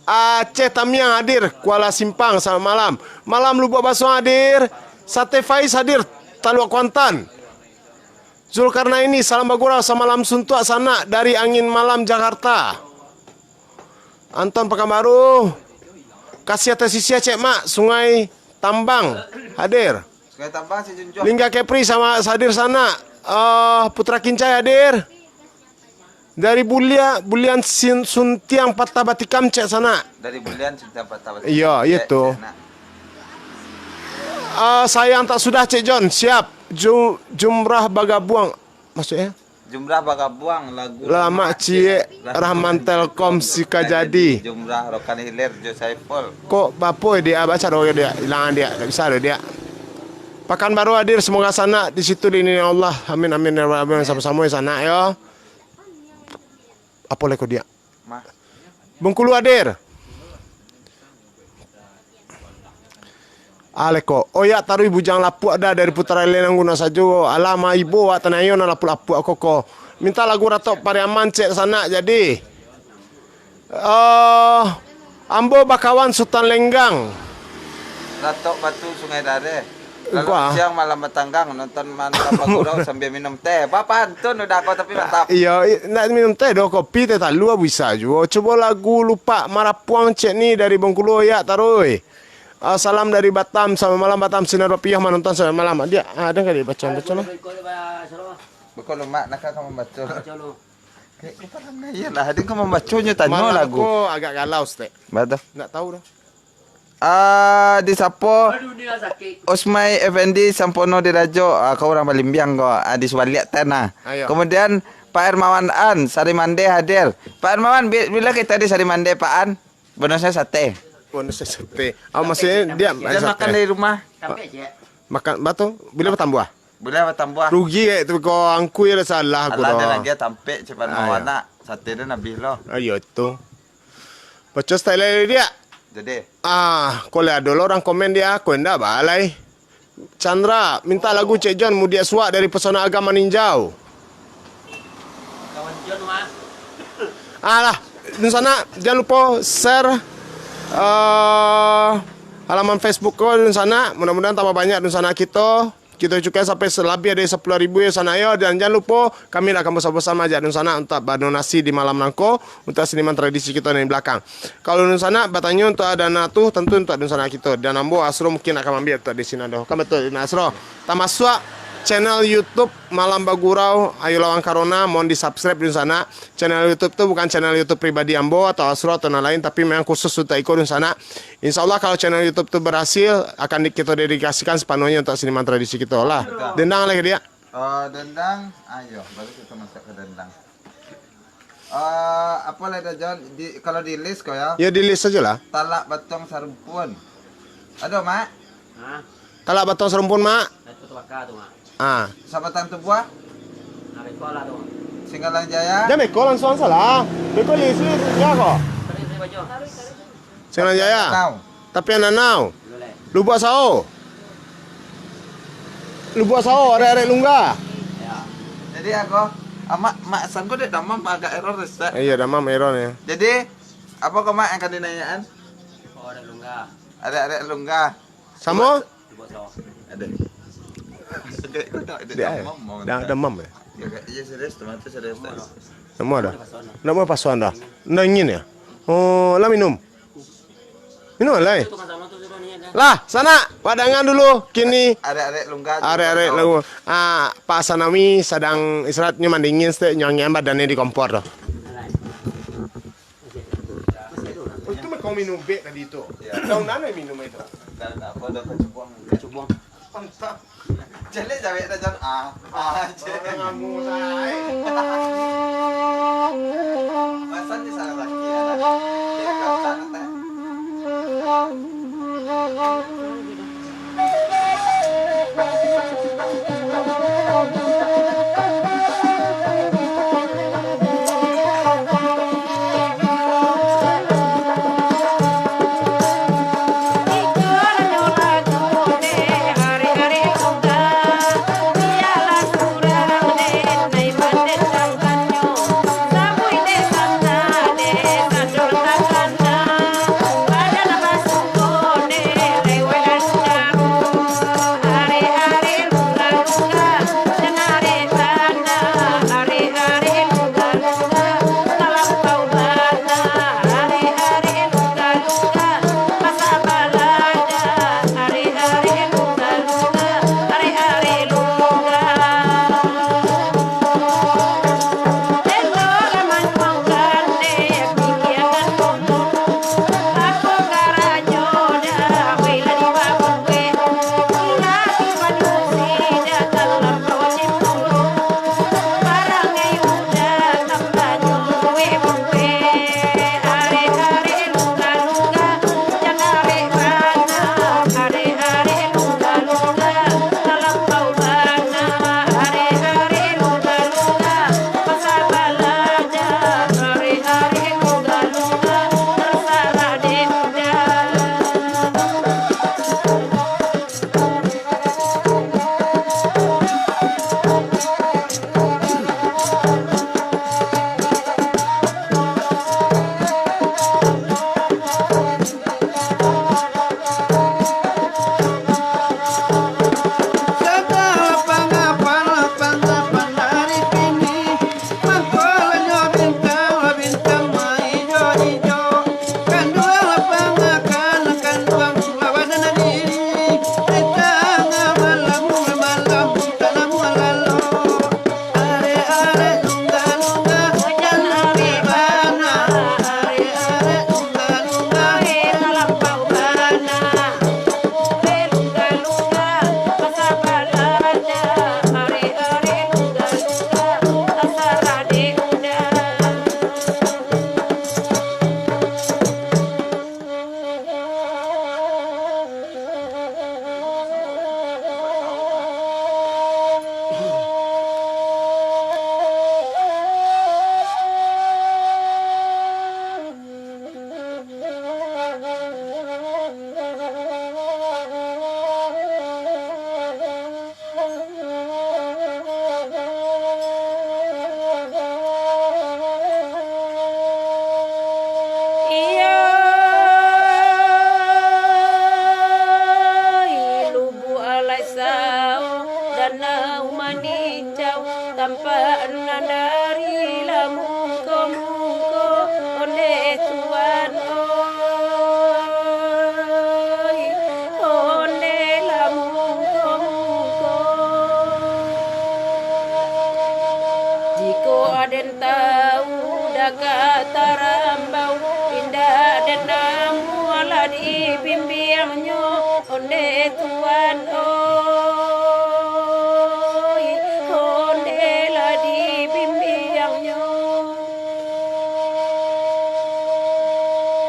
Aceh Tamiang hadir. Kuala Simpang selamat malam. Malam Lubuk Basong hadir. Sate Faiz hadir. Taluk Kuantan. Zulkarnaini salam bagurau samalam suntuk sana dari Angin Malam Jakarta. Anton Pekanbaru. Kasih atas sisi cek mak Sungai Tambang hadir. Sungai Tambang si Junjung. Lingga Kepri sama hadir sana. Putra Kincai hadir. Dari Bulian Suntiang Patah Batikam cek sana. Dari bulan sudah 4 tahun. Iya, itu. Sayang tak sudah Cik John siap. Jumrah Bagabuang maksudnya? Jumrah Bagabuang lagu Lama Cie Rahman Telkom Sika Jadi. Jumrah Rokan Hilir Jo Saiful. Kok bapoy dia baca doa dia hilangan dia tak bisa dia. Pakan baru hadir semoga sana di situ di ini Allah. Amin amin ya rabbal alamin sama-sama di sana ya. Apa leko dia? Mah. Bengkulu hadir. Aleko, oya tarui bujang lapuk ada dari Putara Lenang guna sajo. Alama ibu wa tanayon lapuk-lapuk koko. Minta lagu Ratok Pariaman cek sana jadi. Ambo Bakawan Sultan Lenggang. Ratok Batu Sungai Dare. Lalu Gua. siang malam Batanggang nonton Mantap Bagurau sambil minum teh. Bapak Antun udah kau tapi mantap. Iya, nak minum teh do kopi teh tak lu bisa juga. Coba lagu lupa Marapuang cek ni dari Bengkulu ya tarui. Salam dari Batam, selamat malam Batam Sinar Rupiah menonton selamat malam. Dia ada enggak dia baca lah. Bekal mak nak kamu baca. Kayak pernah ya lah, hadin kamu bacanya tanya lagu. Aku agak galau stek. Betul. Enggak tahu dah. Di Sapo Osmai Effendi Sampono di Rajo. Kau orang Balimbiang kau di Swaliat tanah. Ayo. Kemudian Pak Hermawan An Sarimande hadir. Pak Hermawan bila kita di Sarimande Pak An bonusnya sate. Bonus sate. Maksudnya dia Makan dari rumah. makan batu bila bertambah. Boleh tambah. Rugi itu kau angkui ada salah aku Allah dah. dan lagi tampe cepat mawana sate dia nabi lo. Ayo tu. Baca style dia. Jadi Kau lihat dulu orang komen dia, kau enggak balai. Chandra minta lagu Cik John Mudia Suak dari Pesona Agama Ninjau. Kawan John mah. Alah, di sana jangan lupa share halaman Facebook kau di sana. Mudah-mudahan tambah banyak di sana kita. Kita juga sampai lebih dari 10.000 ya sana ya. Dan jangan lupa kami akan bersama-sama aja di sana untuk berdonasi di malam nangko untuk seniman tradisi kita di belakang. Kalau di sana bertanya untuk dana tuh tentu untuk di sana kita. Dan Ambo Asro mungkin akan ambil untuk di sini dah. Kan betul di Asro. Tamaswa channel YouTube Malam Bagurau Ayo Lawan Corona, mohon di-subscribe di sana. Channel YouTube itu bukan channel YouTube pribadi Ambo atau Asro atau lain, tapi memang khusus untuk ikut di sana. Insya Allah kalau channel YouTube itu berhasil akan kita dedikasikan sepenuhnya untuk seniman tradisi kita lah. Dendang lagi dia. dendang. Ayo baru kita masuk ke dendang. Apa lagi John? Kalau di list kau ya? Ya di list saja lah. Talak Batong Sarumpun. Aduh mak. Hah? Talak Batong Serumpun mak. Itu tuaka tu mah. Sabatang Tubuah. Nak sekolah tu. Singgalang Jaya. Jangan meko langsung salah. Meko list ya kok. Tadi baju. Singgalang Jaya. Now. Tapi anak now. Boleh. Lubuk sao. Lubuk sao arek-arek lungga. Ya. Jadi aku mak sangko dek damam agak error Ustaz. Iya damam error ya. Jadi apa kau mak yang akan dinayaan? Oh, ada lungga. Ada lunga. Samo? Buat so. Ada. Kayak kau tak ada Dia damam mau. damam ya. Ya kayak iya serius teman tu serius. Nama ada. Nama pasuan dah. Ndak ingin ya. Oh, lah minum. Minum lah. Itu kan sama tu sudah ni ada. Lah, sana wadangan dulu. Kini Arek-arek lunga. arek-arek lu. Pak Sanami sedang istirahatnya mandingin nyongnya badannya di kompor tuh. Oh, itu mah kau minum B tadi itu. Daun mana yang minum itu? Dan apa dah kecubuang. Kecubuang. Mantap. Jelek jawe dah jan. Orang kamu say. Masan di sana lagi ada. Dia kata teh.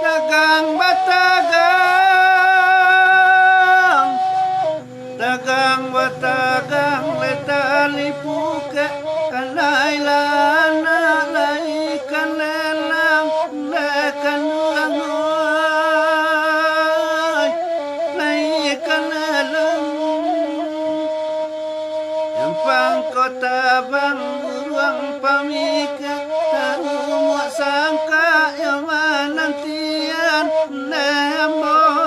Dagang batagang, dagang batagang, letali puke, kanai lana, lai kan lelang, lekan langoy, lai kan lelang. Yampang kota bang, ruang pamika, tahu muak sangka yang manantian, nemboy,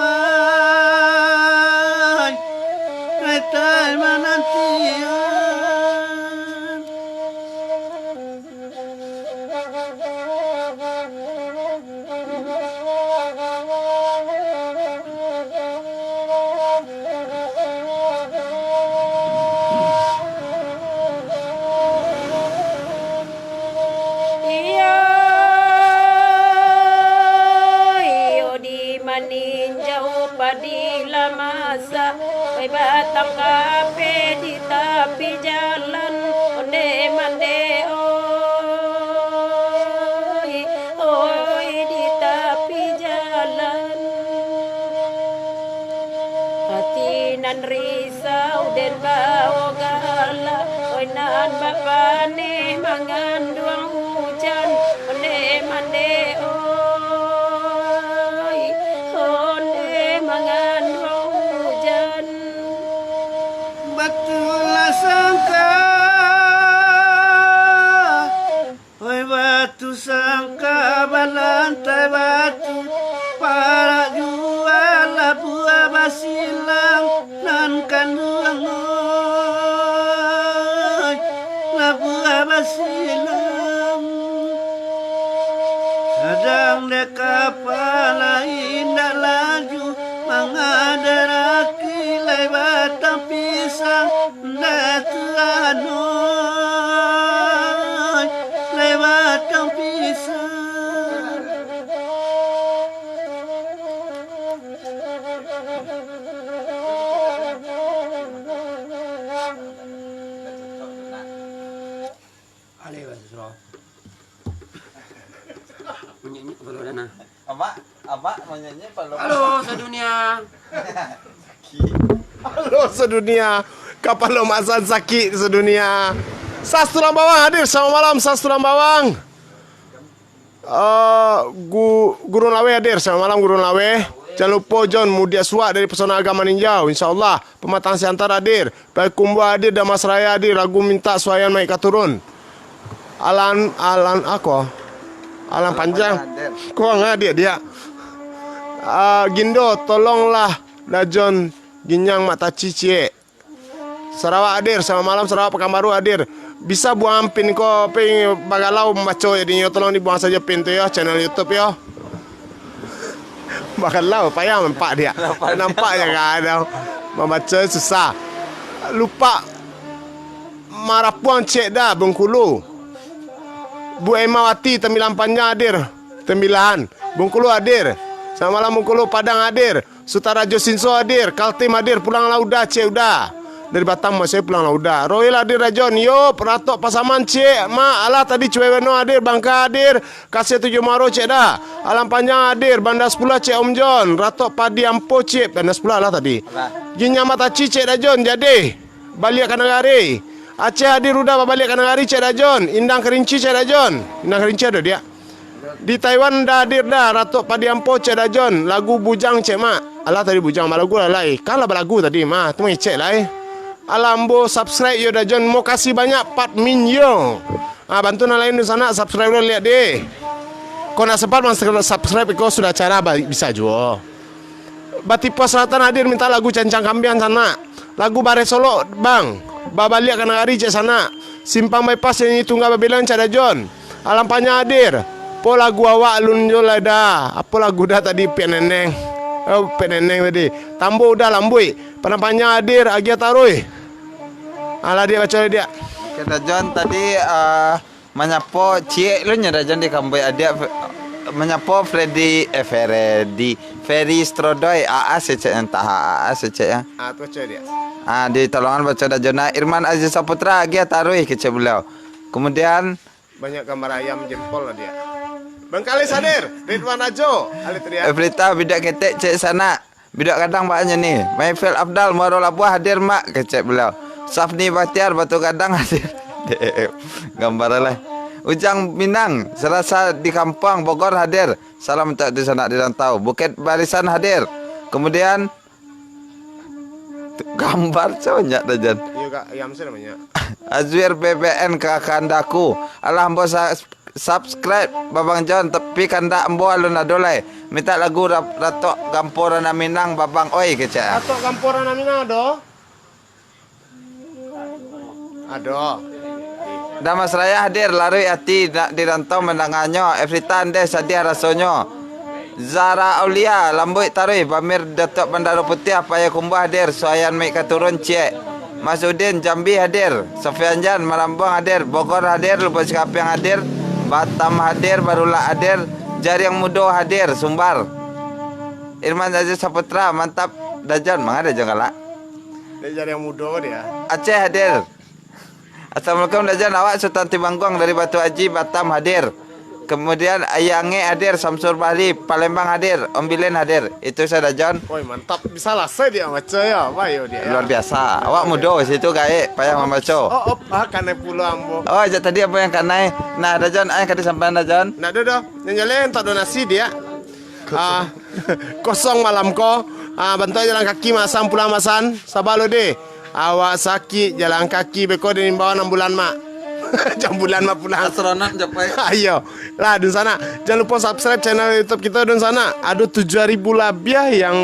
tai manantian. batang kape di tepi jalan onde mande oi di tepi jalan hati nan risau dan bawa gala oi nan bapane mangandung hujan onde mande oi onde mangandung hujan Betul sangka, oi batu sangka balantai batu para jual buah basilang nan kandung oi la buah basilang sedang dek kepala indah laju mengadaraki batang pisang datuanoy batang pisang Menyanyi kalau dana. Abak mau nyanyi kalau Halo sedunia. Halo sedunia, kapal masan sakit sedunia. Sastulang Bawang hadir selamat malam Sastulang Bawang. Gurun Lawe hadir selamat malam Gurun Lawe. Jangan lupa John Mudia Suak dari Pesona Agama Ninjau. InsyaAllah Pematang Siantar hadir. Baik Kumbu hadir, Damas Raya hadir. Lagu minta suayan naik turun. Alan panjang. Kau nggak dia. Gindo tolonglah Dajon Ginyang Mata Cicie. Sarawak hadir selamat malam Sarawak Pekanbaru hadir. Bisa buang pin ko ping bagalau membaca jadinya tolong dibuang saja pin tu ya channel YouTube ya. Bagalau payah nampak dia. Nampaknya kan ada membaca susah. Lupa Marapuang Cik dah Bengkulu. Bu Emawati Tembilan Panjang hadir. Tembilan Bengkulu hadir. Selamat malam Bengkulu Padang hadir. Sutarajo Sinso hadir. Kaltim hadir. Pulang lauda Cik udah. Dari Batam saya pulang lauda. Royal hadir Rajon. Yo Peratok Pasaman Cik. Ma alah tadi Cueweno hadir. Bangka hadir. Kasih 7 Maro Cik dah. Alam Panjang hadir. Bandar 10 Cik Om John. Ratok Padi Ampo Cik. Bandar 10 lah tadi. Ginyang Mata Cik Rajon. Jadi Balik Kanagari. Aceh hadir udah balik Kanagari Cik Rajon. Indang Kerinci Cik Rajon. Indang Kerinci ada dia. Di Taiwan dah hadir dah Ratok Padi Ampo Cik Rajon. Lagu Bujang Cik Mak. Alah tadi Bujang lagu lah. Kalah balagu tadi mah. Tu cek lah. Alambo subscribe yo Dajon. Mau kasih banyak Pat Minyo. Bantu yang lain di sana subscribe lo lihat deh. Kau nak sempat subscribe kau sudah cara bisa juga. Batipo Selatan hadir minta lagu Cancang Kambian sana. Lagu Bare Solo bang. Babaliak Kanagari cek sana. Simpang bypass yang Tunggal Babelan Cik Dajon. Alam Panjang hadir. Po lagu awak alun jola dah. Apa lagu dah tadi peneneng. Peneneng tadi. Tambo udah lambui. Panjang hadir Agia Tarui. Alah dia baca dia. Kita John tadi menyapo Cik lu nya John di Kamboy ada menyapo Ferry Strodoy secek entah secek ya. Tu baca dia. Di tolongan baca John Irman Aziz Saputra Agia Tarui kecil beliau. Kemudian banyak gambar ayam jempol lah dia. Bengkalis hadir. Ridwan Ajo. Berita bidak ketek cek sana. Bidak kadang maknya nih. Maifil Abdal Muarol Abuah hadir mak kecek beliau. Safni Bahtiar Batu Kadang hadir. Gambar lah. Ujang Minang Serasa di Kampung Bogor hadir. Salam untuk di sana di rantau. Bukit Barisan hadir. Kemudian gambar banyak Dajan. Iya kak, ayam sih namanya. Azwir BBN Kakandaku. Alhamdulillah subscribe Babang John tapi kanda embo alun adolai. Minta lagu Ratok Gampurana Minang Babang oi kecek. Ratok Gampurana Minang Ado. Damas Raya hadir larui hati di rantau mendangannya. Efrita Andes hadir rasonyo. Zara Aulia Lambui Tarui Pamir Datuk Bandara Putih Paya Kumbu hadir. Suayan Mika turun Cik. Masudin Jambi hadir. Sofian Jan Marambang hadir. Bogor hadir. Lubuk Sekaping hadir. Batam hadir. Barula hadir. Jariang Mudo hadir. Sumbar Irman Aziz Saputra mantap Dajan mangada jangan lah. Dia jadi yang muda dia. Aceh hadir. Assalamualaikum Dajan, awak Sultan Timangkuang dari Batu Haji Batam hadir. Kemudian Ayange hadir, Samsur Bahli, Palembang hadir, Om Bilin hadir. Itu saya Dajan. Woi mantap, bisa lah saya dia baca ya, bayo dia. Ya. Luar biasa. Awak muda situ kae, payah membaca. Oh, karena pula ambo. Oh, tadi apa yang kanai? Nah, Dajan, ayah kadi sampean Dajan. Nah, dodo, yang jalan tak donasi dia. Kosong malam ko. Bantu jalan kaki masam pulang masan. Sabalo deh. Awak sakit jalan kaki beko di bawah 6 bulan mak. Jam bulan mak pulang. Astronot japai. Ayo, lah dun sana. Jangan lupa subscribe channel YouTube kita dun sana. Ada 7.000 lebih yang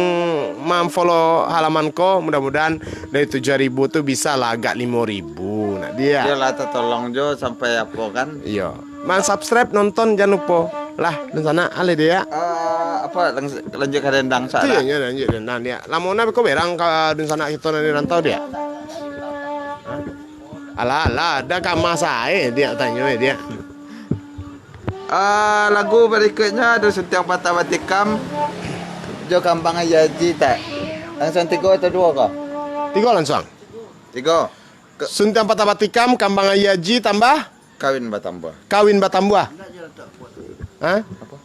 follow halaman ko. Mudah-mudahan dari 7.000 tuh bisa lah agak 5.000. Nah dia. Dia lah tolong jo sampai apa kan? Iya. subscribe nonton jangan lupa. Lah dun sana ale dia. Apa lanjut ke dendang Itu sana. ya lanjut dan dia. Lamona beko berang ka dun sana kita nanti rantau dia. Alah, ada kamar saya dia tanya dia. Lagu berikutnya ada Sentiang Patah Batikam Jo Kambang Yaji tak. Langsung 3 atau 2 kah? 3 langsung. 3. Suntiang Patah Batikam, Kambang Ayaji tambah Kawin Batambua. Kawin Batambua. Hah? Apa?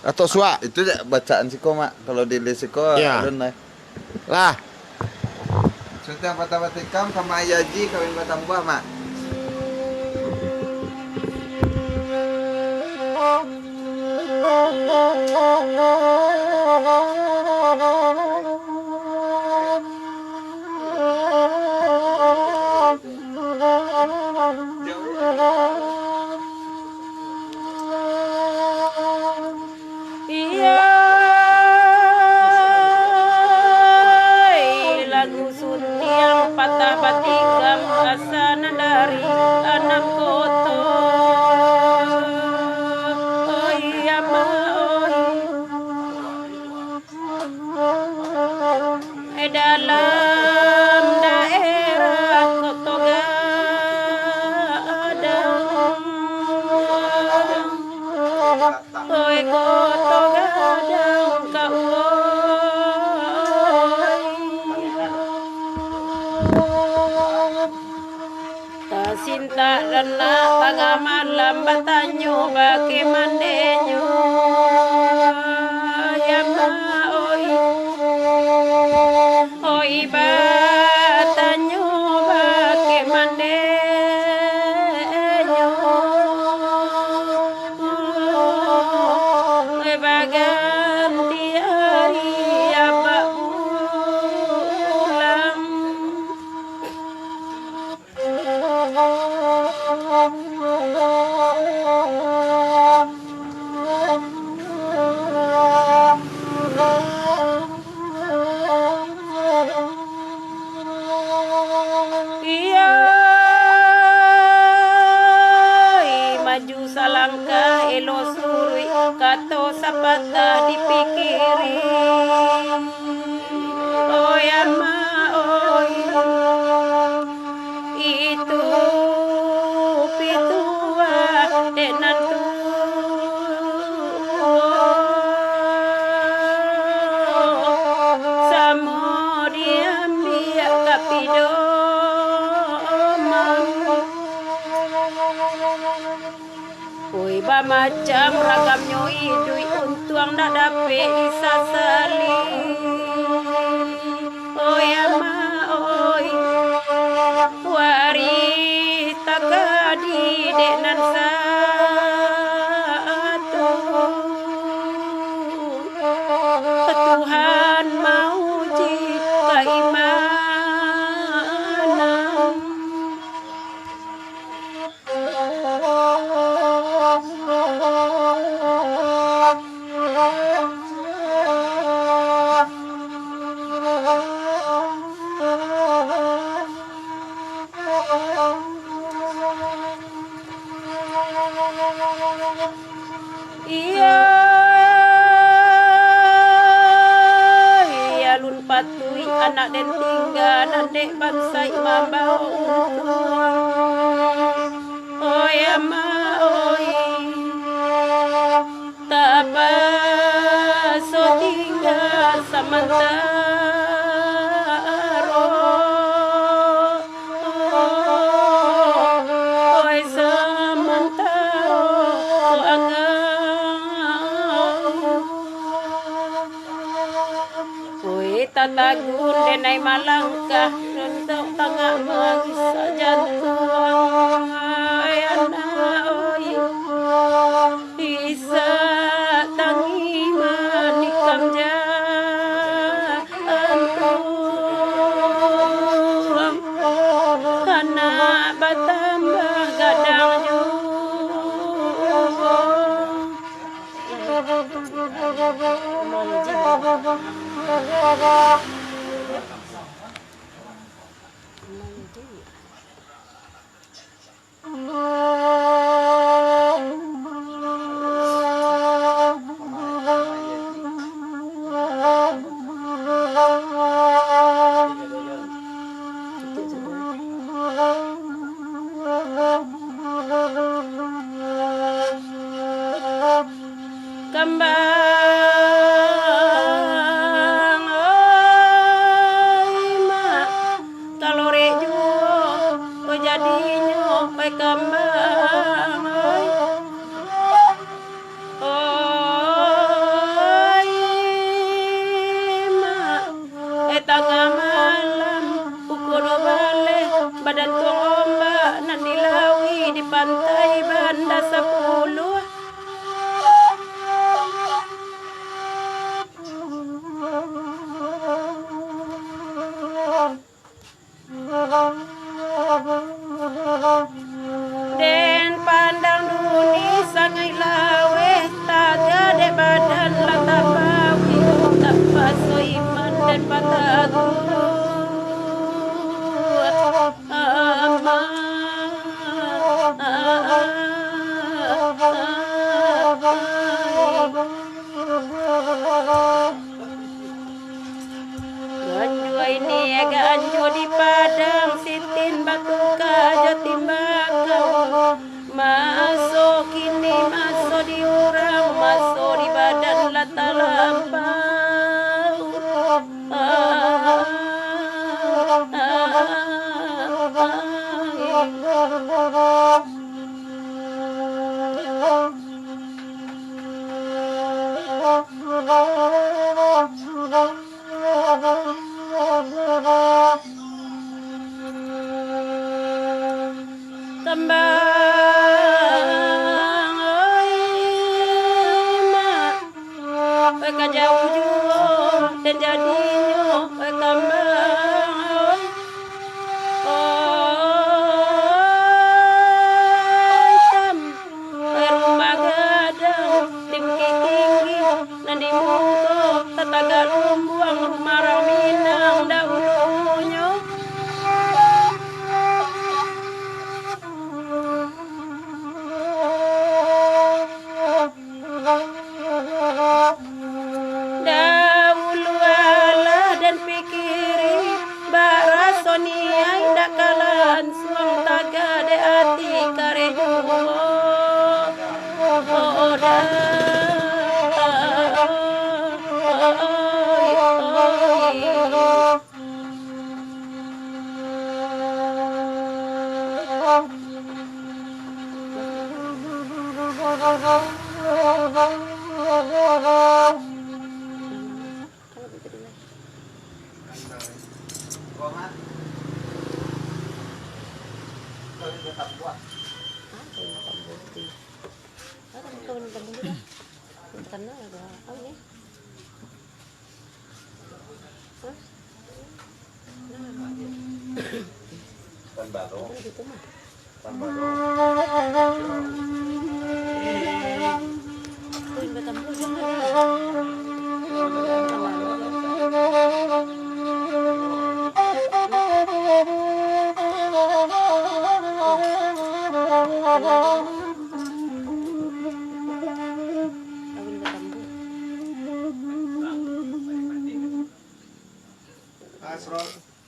Atau suak. Itu bacaan siko mak. Kalau di siko Ya. Lah, Sentiang Patah Batikam Kambang Yaji Kawin Batambua mak. Iya, lagu Suntiang Patah Batikam asana dari anak koto. Oh iya ma, dalam daerah Koto Gadang. Oi Koto Gadang ka ta sinta dana tengah malam batanyo bake mandenyo ya ma oi batanyo bake mandenyo baganti hari apa pulang. Iya, maju salangkah elo suri kato sapata dipikiri. Oh ya ma, itu pitua denan tu. Samo diambil kapido. Oi ba macam ragamnya idui untuang nak dapet disasali. Oi ama oi waris takadi denan satu. Tuhan mau jika imanan. Iya, alun patui anak dan tinggal adik bangsa mamau untung. Oh ya ma, tak apa so tinggal samantha. denai malangkah rentak tengah mangsa jantung ayana oi bisa tangi manikam jantung karena batambah gadang kembang oi mak talore juo oi jadinyo oi kembang oi oi mak tengah malam pukul balik badan tuang ombak nan dilawi di pantai Banda 10 den pandang duni sangai lawe taga de badan lata bawi tak paso iman dan pataku ganjo ini ganjo di padang sitin batu kajo timbakau masuk kini masuk di urang masuk di badan lata lampau kembang oi mak oi jauh juo dan jadinyo oi kembang oi tam oi rumah gadang tinggi-tinggi nan di muko tetaga lumbuang rumah raminang dahulunya dahulu ala dan pikiri barasoni ainda kalan suang taga de ati kare juo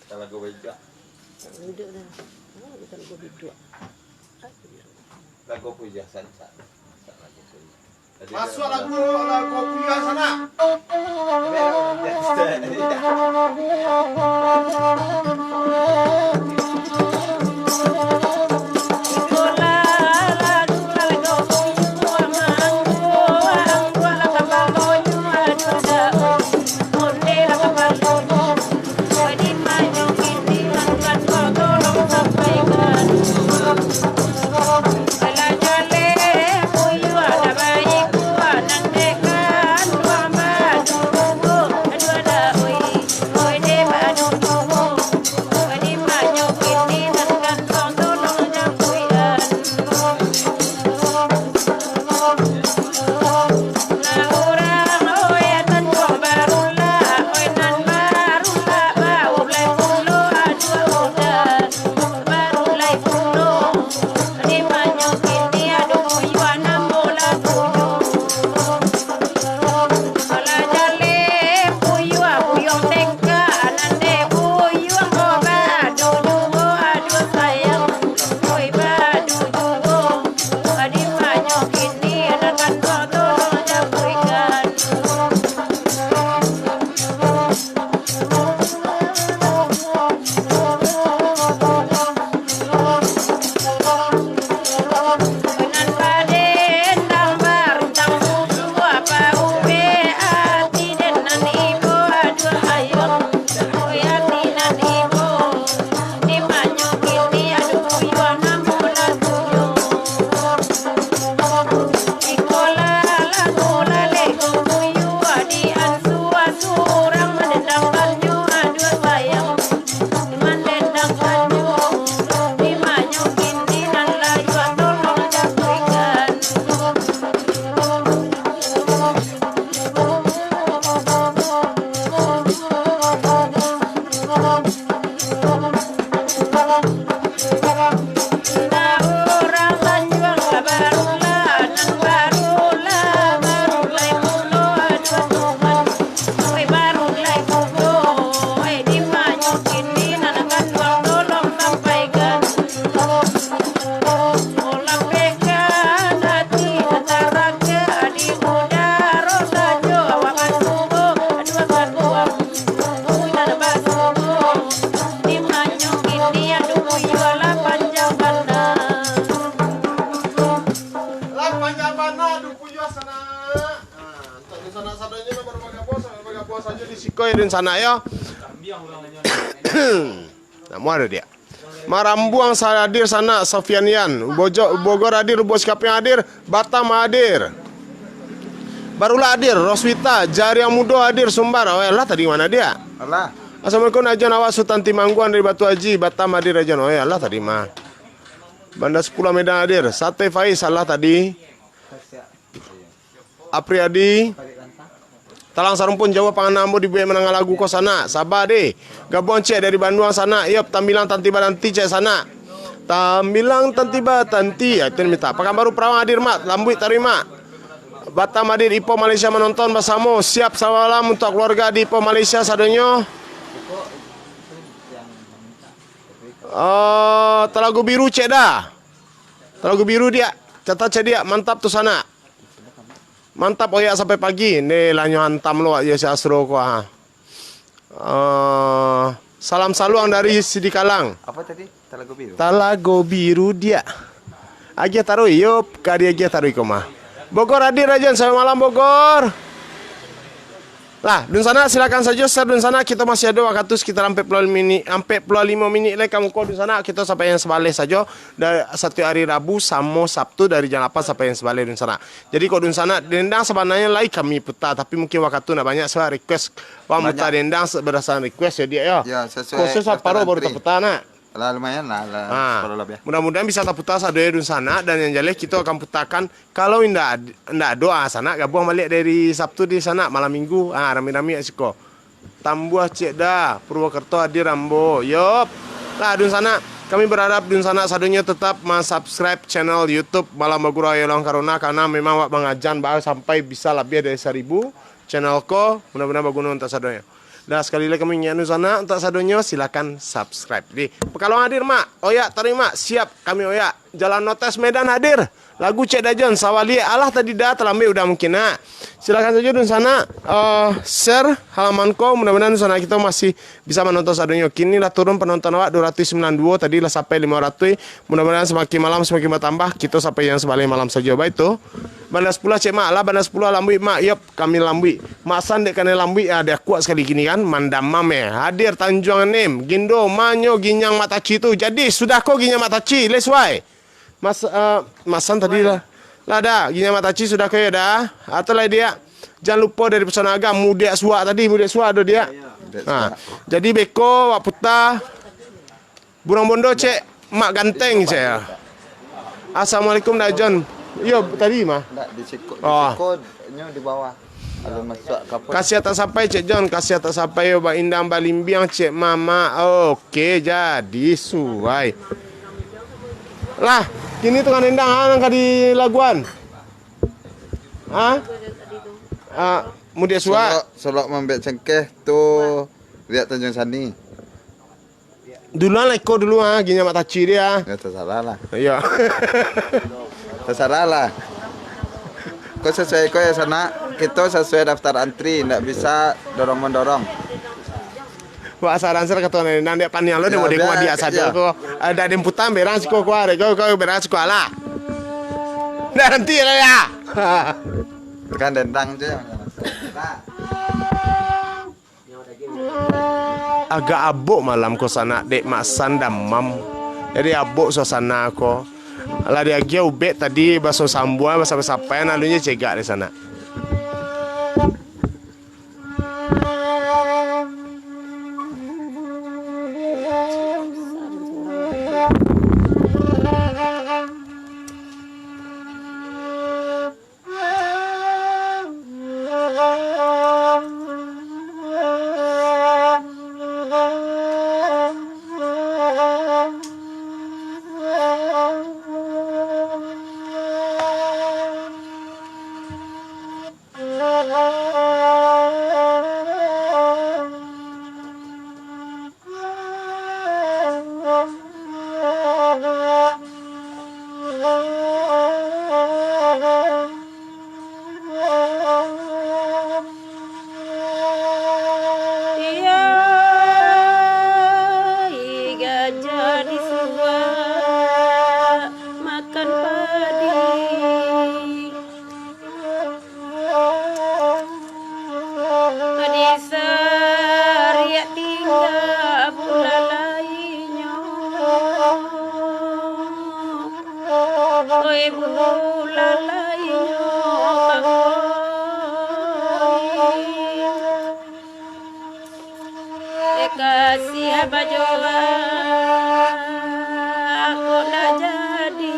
Talaga beja. Duduk dah. Oh, bukan gua duduk. Lagu puja sansa. Masuk lagu kopi sana. ya di sana ya. Namu ada dia. Marambuang hadir sana Sofianian, Bogor hadir, Bos Kaping hadir, Batam hadir. Barulah hadir Roswita, Jari yang Mudo hadir Sumbar. Oh ya lah tadi mana dia? Allah. Assalamualaikum Ajan Awak Sultan Timangguan dari Batu Haji, Batam hadir Ajan. Oh ya lah tadi mah. Banda 10 Medan hadir, Sate Faiz salah tadi. Apriadi. Talang Sarumpun Jawa Panganambo di menanggal lagu kos sana. Sabar deh. Gabon cek dari Bandung sana. Yop tambilang tantiba tanti cek sana. Tambilang tantiba tanti. Ya itu minta. Pakan baru Perawang hadir mak. Lambuit tarima. Batam hadir Ipo Malaysia menonton bersama. Siap salam untuk keluarga di Ipo Malaysia sadonyo. Telagu biru cek dah. Telagu biru dia. Catat cek dia. Mantap tuh sana. Mantap oyak sampai pagi. Ni lanyo hantam lo ya si Asro ko ha. Salam saluang dari Sidi Kalang. Apa tadi? Talago biru. Talago biru dia. Agia taruh yop kari agia taruh koma. Bogor hadir aja selamat malam Bogor. Lah, dun sana silakan saja share dun sana kita masih ada waktu sekitar sampai 5 minit lagi kamu kau dun sana kita sampai yang sebalik saja dari satu hari Rabu sama Sabtu dari jam 8 sampai yang sebalik dun sana. Jadi kau dun sana dendang sebenarnya lagi kami putar tapi mungkin waktu nak banyak saya request wah mutar dendang berdasarkan request ya dia ya. Ya, sesuai Khusus paruh baru terputar nak. Lah lumayan lah separuh lebih. Mudah-mudahan bisa terputar satu dun sana dan yang jelas kita akan putarkan kalau indah doa sana gabung balik dari Sabtu di sana malam Minggu rami-rami asiko. Tambuah cek dah Purwokerto hadir Rambo. Yop. Lah dun sana kami berharap dun sana sadunya tetap subscribe channel YouTube Malam Bagura Yolong Karuna karena memang wak mengajan bahwa sampai bisa lebih dari 1000 channel ko mudah-mudahan baguna untuk sadunya. Dah sekali lagi kami nyanu sana untuk sadonyo silakan subscribe. Di kalau hadir mak, oya terima siap kami oya. Jalan Notes Medan hadir. Lagu Cek Dajon Sawali Allah tadi dah terlambat udah mungkin nak. Silakan saja dun sana share halaman ko mudah-mudahan dun sana kita masih bisa menonton sadonyo. Kini lah turun penonton awak 292 tadi lah sampai 500. Mudah-mudahan semakin malam semakin bertambah kita sampai yang sebalik malam saja baik tu. Banda 10 cek mak lah banda 10 lambui mak yop kami lambui. Mak san dek kena lambui ada kuat sekali gini kan mandam mame hadir Tanjung Nem Gindo Manyo Ginyang Mataci tu. Jadi sudah kau Ginyang Mataci let's why. Masan tadi lah. Lah dah, Ginyang Mataci sudah kaya dah. Atau lah dia. Jangan lupa dari Pesona Agam Mudik Suak tadi, Mudik Suak ada dia. Jadi beko wak putar Burung Bondo cek mak ganteng cek. Assalamualaikum dah John. Yo tadi mah. Enggak di Ciko. Di di bawah. Kalau masuk kapal. Kasih tak sampai cek John, kasih tak sampai yo Bang Indang Balimbiang cek mama. Okey jadi suai. Lah, kini tu kan endang angkat di Laguan. Mudik Suak. Solok membek cengkeh tu lihat Tanjung Sani. Duluan lah ikut dulu Ginyang Mataci dia. Ya terserah lah. Ya. Terserah lah. Kau sesuai kau ya sana. Kita sesuai daftar antri, tidak bisa dorong-mendorong. Wah saran ser ketua nang dia panian lo dia mau dekwa dia saja ko. Ada demputan berang siko ko are kau berang siko ala. Nanti lah ya. Kan dendang je. Agak abuk malam ko sana dek masan damam. Jadi abuk suasana ko. Lah dia gia ubek tadi baso sambua bahasa sampayan alunya cegak di sana. bulalainya kasih bajola aku nak jadi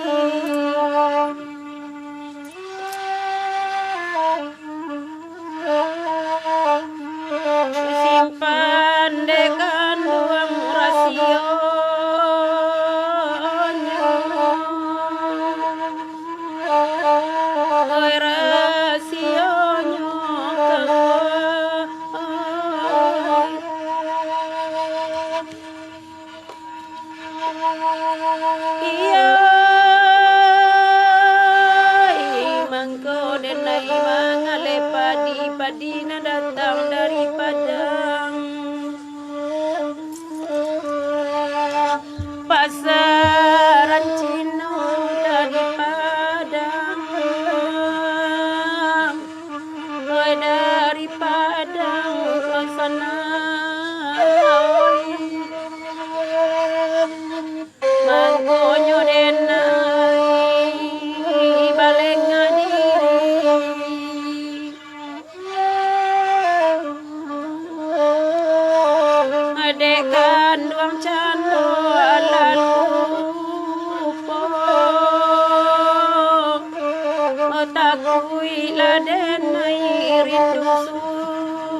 simpan dekan duang rasionya oi rasionya iya mangko denai mangale padi na datang dari padang pasaran Cina dari padang oi dari padang ke sana mangkonyo denai balenga diri adekan duang cando lalu po otakui ladenai rindu surang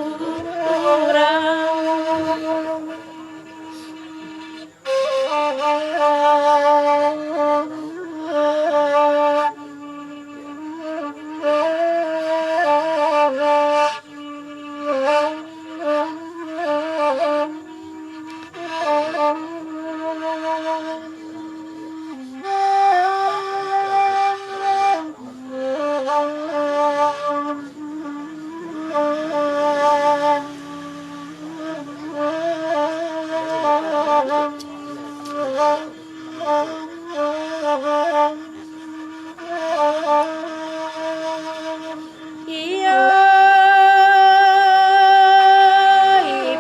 iya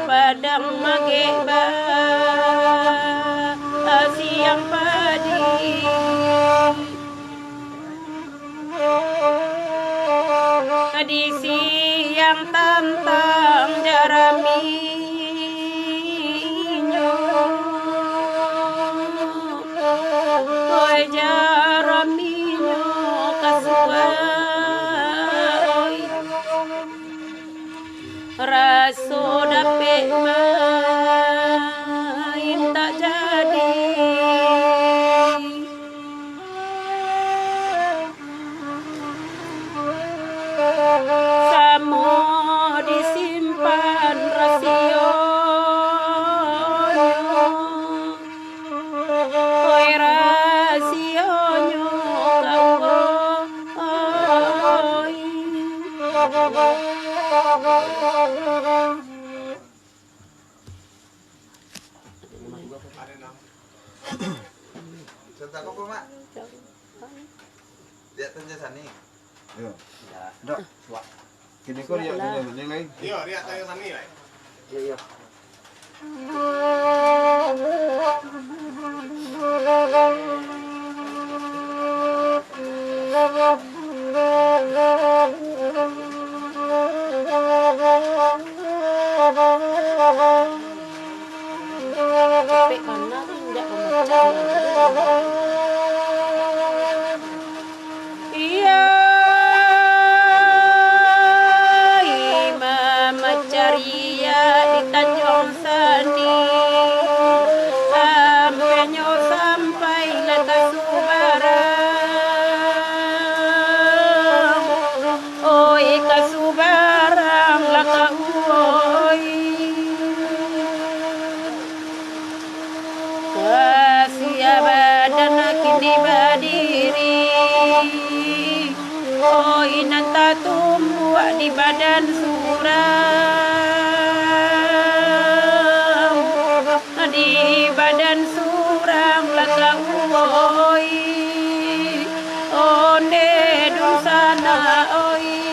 padang mageba siang padi di siang tantang jaraminyo oi jaraminyo kasuai raso dapet main tak jadi samo disimpan rasionyo oi rasionyo Cerita kok, Mak? Lihat aja sani. Yo. Dok. Kini kau lihat ni lain. Iya, lihat tayo sani lah. Iya. Tapi karena tidak memecah iya mama caria di Tanjung Sani sampenyo sampai lata Subarang oi kasubarang laka oi kasih badan kini berdiri oi nanta tumbuh di badan surang di badan surang laka oi onde dusana oi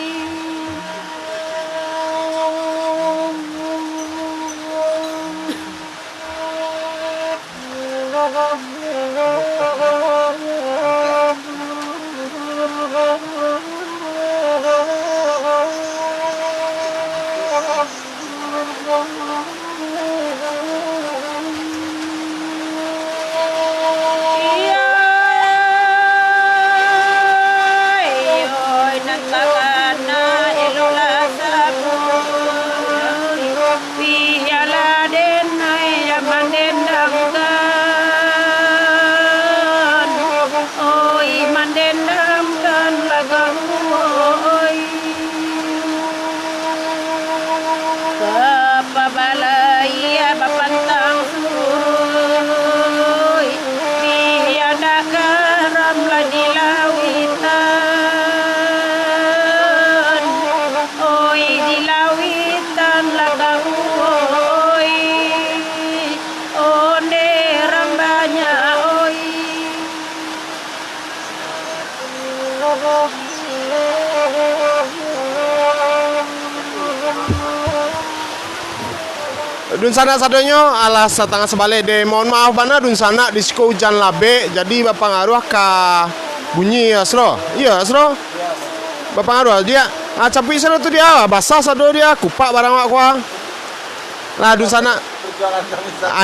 Dun sana sadonyo alas setengah sebalik de mohon maaf bana dun sana disko hujan labe jadi bapangaruh ka bunyi asro. Iya asro. Bapangaruh dia campur sana tu dia basah sado dia kupak barang wak kuah. Lah dun sana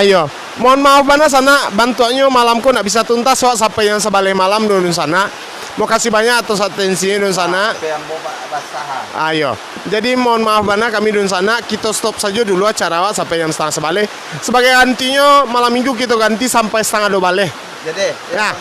ayo. Mohon maaf bana sana bantuannya malamku nak bisa tuntas wak sampai yang sebalik malam dun sana. Mau kasih banyak atas atensinya dun sana. Ayo. Jadi mohon maaf bana kami dun sana kita stop saja dulu acara wak sampai jam setengah sebalik. Sebagai gantinya malam minggu kita ganti sampai setengah 2 balik. Jadi Ya.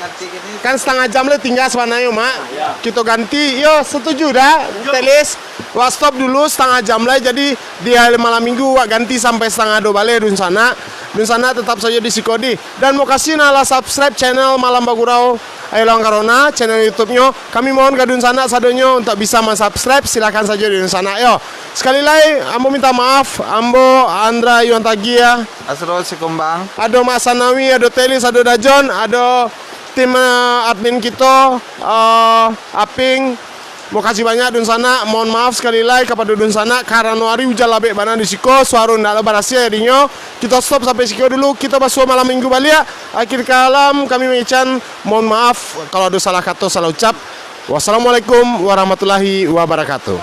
Kan setengah jam le tinggal sebenarnya mak. Kita ganti. Yo setuju dah. Telis. Wak stop dulu setengah jam lah jadi di hari malam minggu wak ganti sampai setengah 2 balik dun sana. Dun sana tetap saja di Sikodi. Dan mau kasih nala subscribe channel Malam Bagurau Ayo Lang Karona channel YouTube-nya. Kami mohon ke dun sana sadonyo untuk bisa subscribe silakan saja di dun sana. Yo. Sekali lagi ambo minta maaf ambo Andra Yuantagia. Asro Sikumbang. Ada Mas Sanawi, ada Telis, ada Dajon, ada tim admin kita, Aping. Mau kasih banyak dun sana. Mohon maaf sekali lagi kepada dun sana karena hari hujan labek bana di Siko, suara ndak ada barasia jadinya. Kita stop sampai Siko dulu. Kita basuh malam minggu balik. Akhir kalam kami mengucapkan mohon maaf kalau ada salah kata, salah ucap. Wassalamualaikum warahmatullahi wabarakatuh.